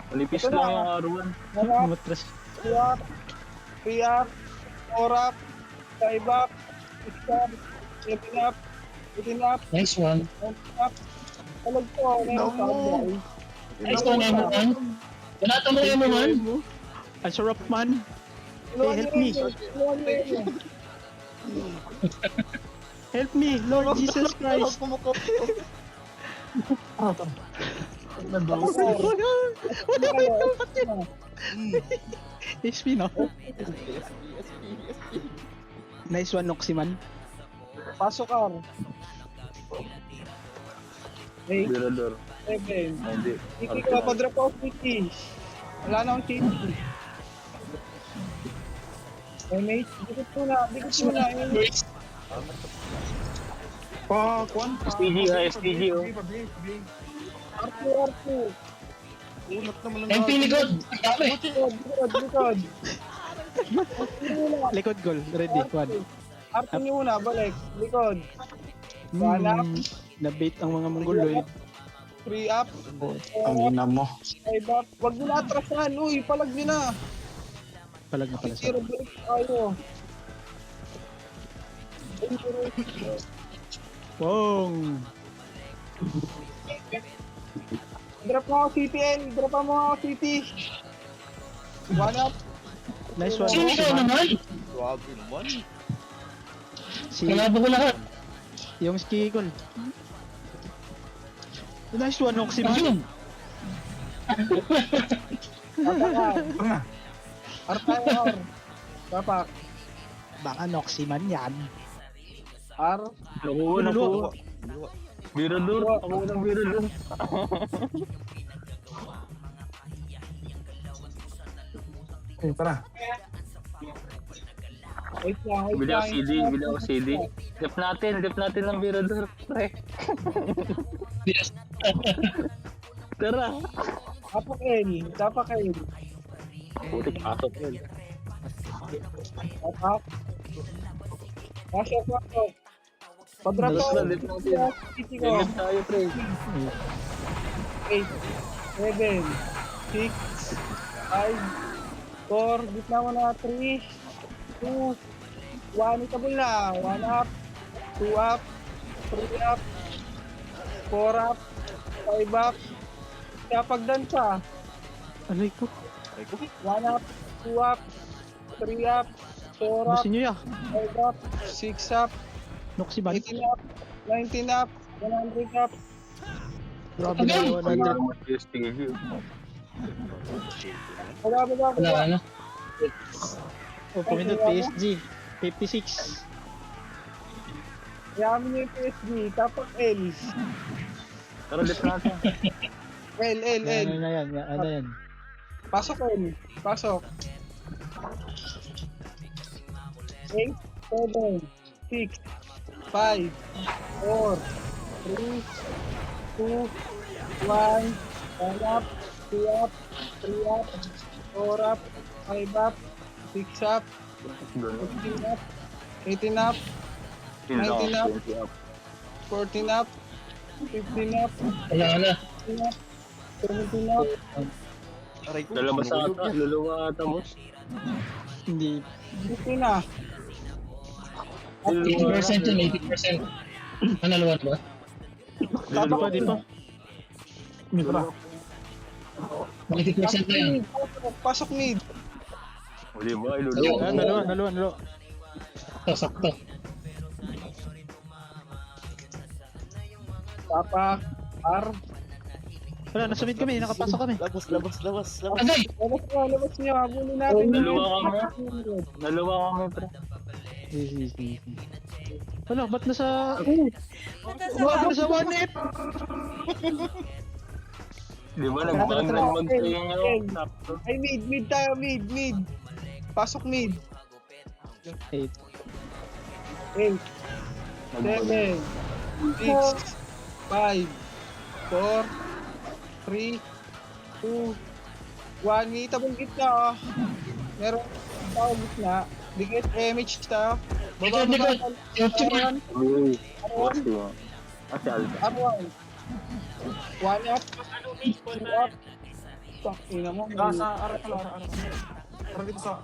Manipis lang yung R1.
Wala,
Matras.
2 up, 3 up, 4 up, 5 up, 6 up, 7 up, 18 up,
Nice one.
9 up. Talag ko,
Nice one, everyone. Banata mo yung man.
Ang sarap man. Help me. Help me, Lord Jesus Christ. SP no? Nice one, Noximan.
Pasok ka. 8,
Mirador.
7.
Hindi.
Titi ko, pa-drop off Titi. Wala na akong Titi. Mate, dikit mo na.
Kuan.
STG ha, STG oh.
R2.
Unat naman ng
MP likod. Ang dami.
Likod.
Likod goal, ready, one.
R2 nyo muna, balik. Likod. One up.
Nabait ang mga Mongoloid.
3 up.
Ang ina mo.
5 up. Huwag nyo na atrasan. Uy, palag nyo na.
Palag na pala sa.
Zero balik tayo.
Wong!
Drop mo ako CTL. Drop mo ako CT. One up.
Nice one.
Sino ikaw naman?
Grabe naman.
Si,
Kalabo ko lahat.
yung ski goal. Nice one, Noximan.
Ayun.
Tapakan. R. Tapak.
Baka Noximan yan.
R.
Nakuha. Mirador. Ako ng Mirador.
Tara.
Wait lang.
Bili ako CD. Dip natin ng Mirador. Pre.
Yes.
Tara.
Tapak L.
Putik pasok yun.
Tapak. Pasok. Pag-drop
Dalas
ako.
na, dip natin.
CT ko.
Ingat tayo, pre.
8, 7, 6, 5, 4, gitna mo na 3, 2, 1, itabol na. 1 up, 2 up, 3 up, 4 up, 5 up. Kaya pagdansa,
Alay ko.
1 up, 2 up, 3 up, 4 up,
Gusto nyo ya?
5 up, 6 up,
Noxy ban?
18 up, 19 up, 100 up.
Grabe na yung 100.
Wala.
Wala na.
Oh, pamindot PSG. 56.
Yaman niyo yung PSG, tapos L.
Pero left natin.
L.
Ano na yan? Ano yan?
Pasok L. Pasok. 8, 7, 6, 5, 4, 3, 2, 1, 1 up, 2 up, 3 up, 4 up, 5 up, 6 up, 15 up, 18 up, 19 up, 14 up, 15 up,
Wala na.
16 up, 17 up,
Lalabas ata, luluwa ata, boss.
Hindi.
15 na.
80% yun, 80%. Ano, luwan ba?
Tapos
Di pa.
Mitra.
80% na yan.
Pasok mid.
O diba, iluluwa.
Ah, dalawa.
Sakto.
Tapak. R.
Wala, nasa mid kami. Nakapasok kami.
Agay!
Labas niyo. Habulin natin.
Dalawa kami, pre.
Wala, ba't nasa... Ba't nasa 1F?
Di ba, nag-mag sa inyo. Sakto.
Ay, mid tayo, mid. Pasok mid.
8.
8, 7, 6, 5, 4, 3, 2, 1. May tabong gitna, oh. Meron tao gitna. Dikit, MH tayo.
Likod, likod. YouTube mo.
Uy, boss, di ba? Si Alba.
R1. 1 up. 2 up. Ina mo.
Sa araw pala. Araw dito sa...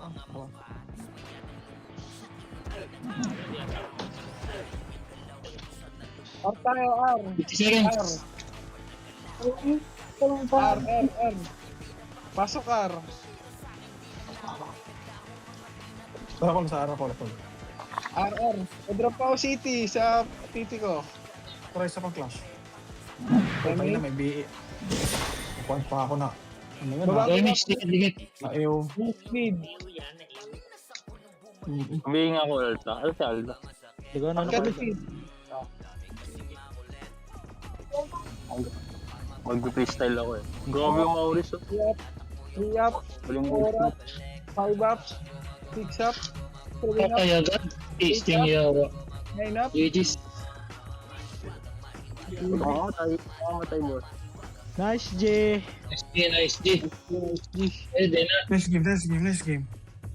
R tayo, R.
50 seconds.
R. Pasok R.
Tara ko sa araw ko.
R. O-drop ako City sa PT ko.
Tara isa pang clash. Pagpag na may BE. Kukuhan pa ako na. Ano yun
Baba-
ha?
Damage, dikit.
Ayaw.
Mid.
Humingi nga ako, Alta. Ano si Alba?
Digo, ano
Kaya
kami?
mid.
Mag-freestyle ako eh. Grabe yung Maurice.
3 up.
Walang
4 up. 5 up. 6 up. 7 up.
Kaya agad. Tasting yawa.
9 up.
GG's.
Makamatay, boss.
Nice, J.
Nice G. Pwede na.
Nice game.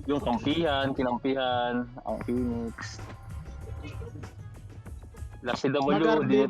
Yung kinampihan, ang Phoenix. Last si W,
Mag-RD,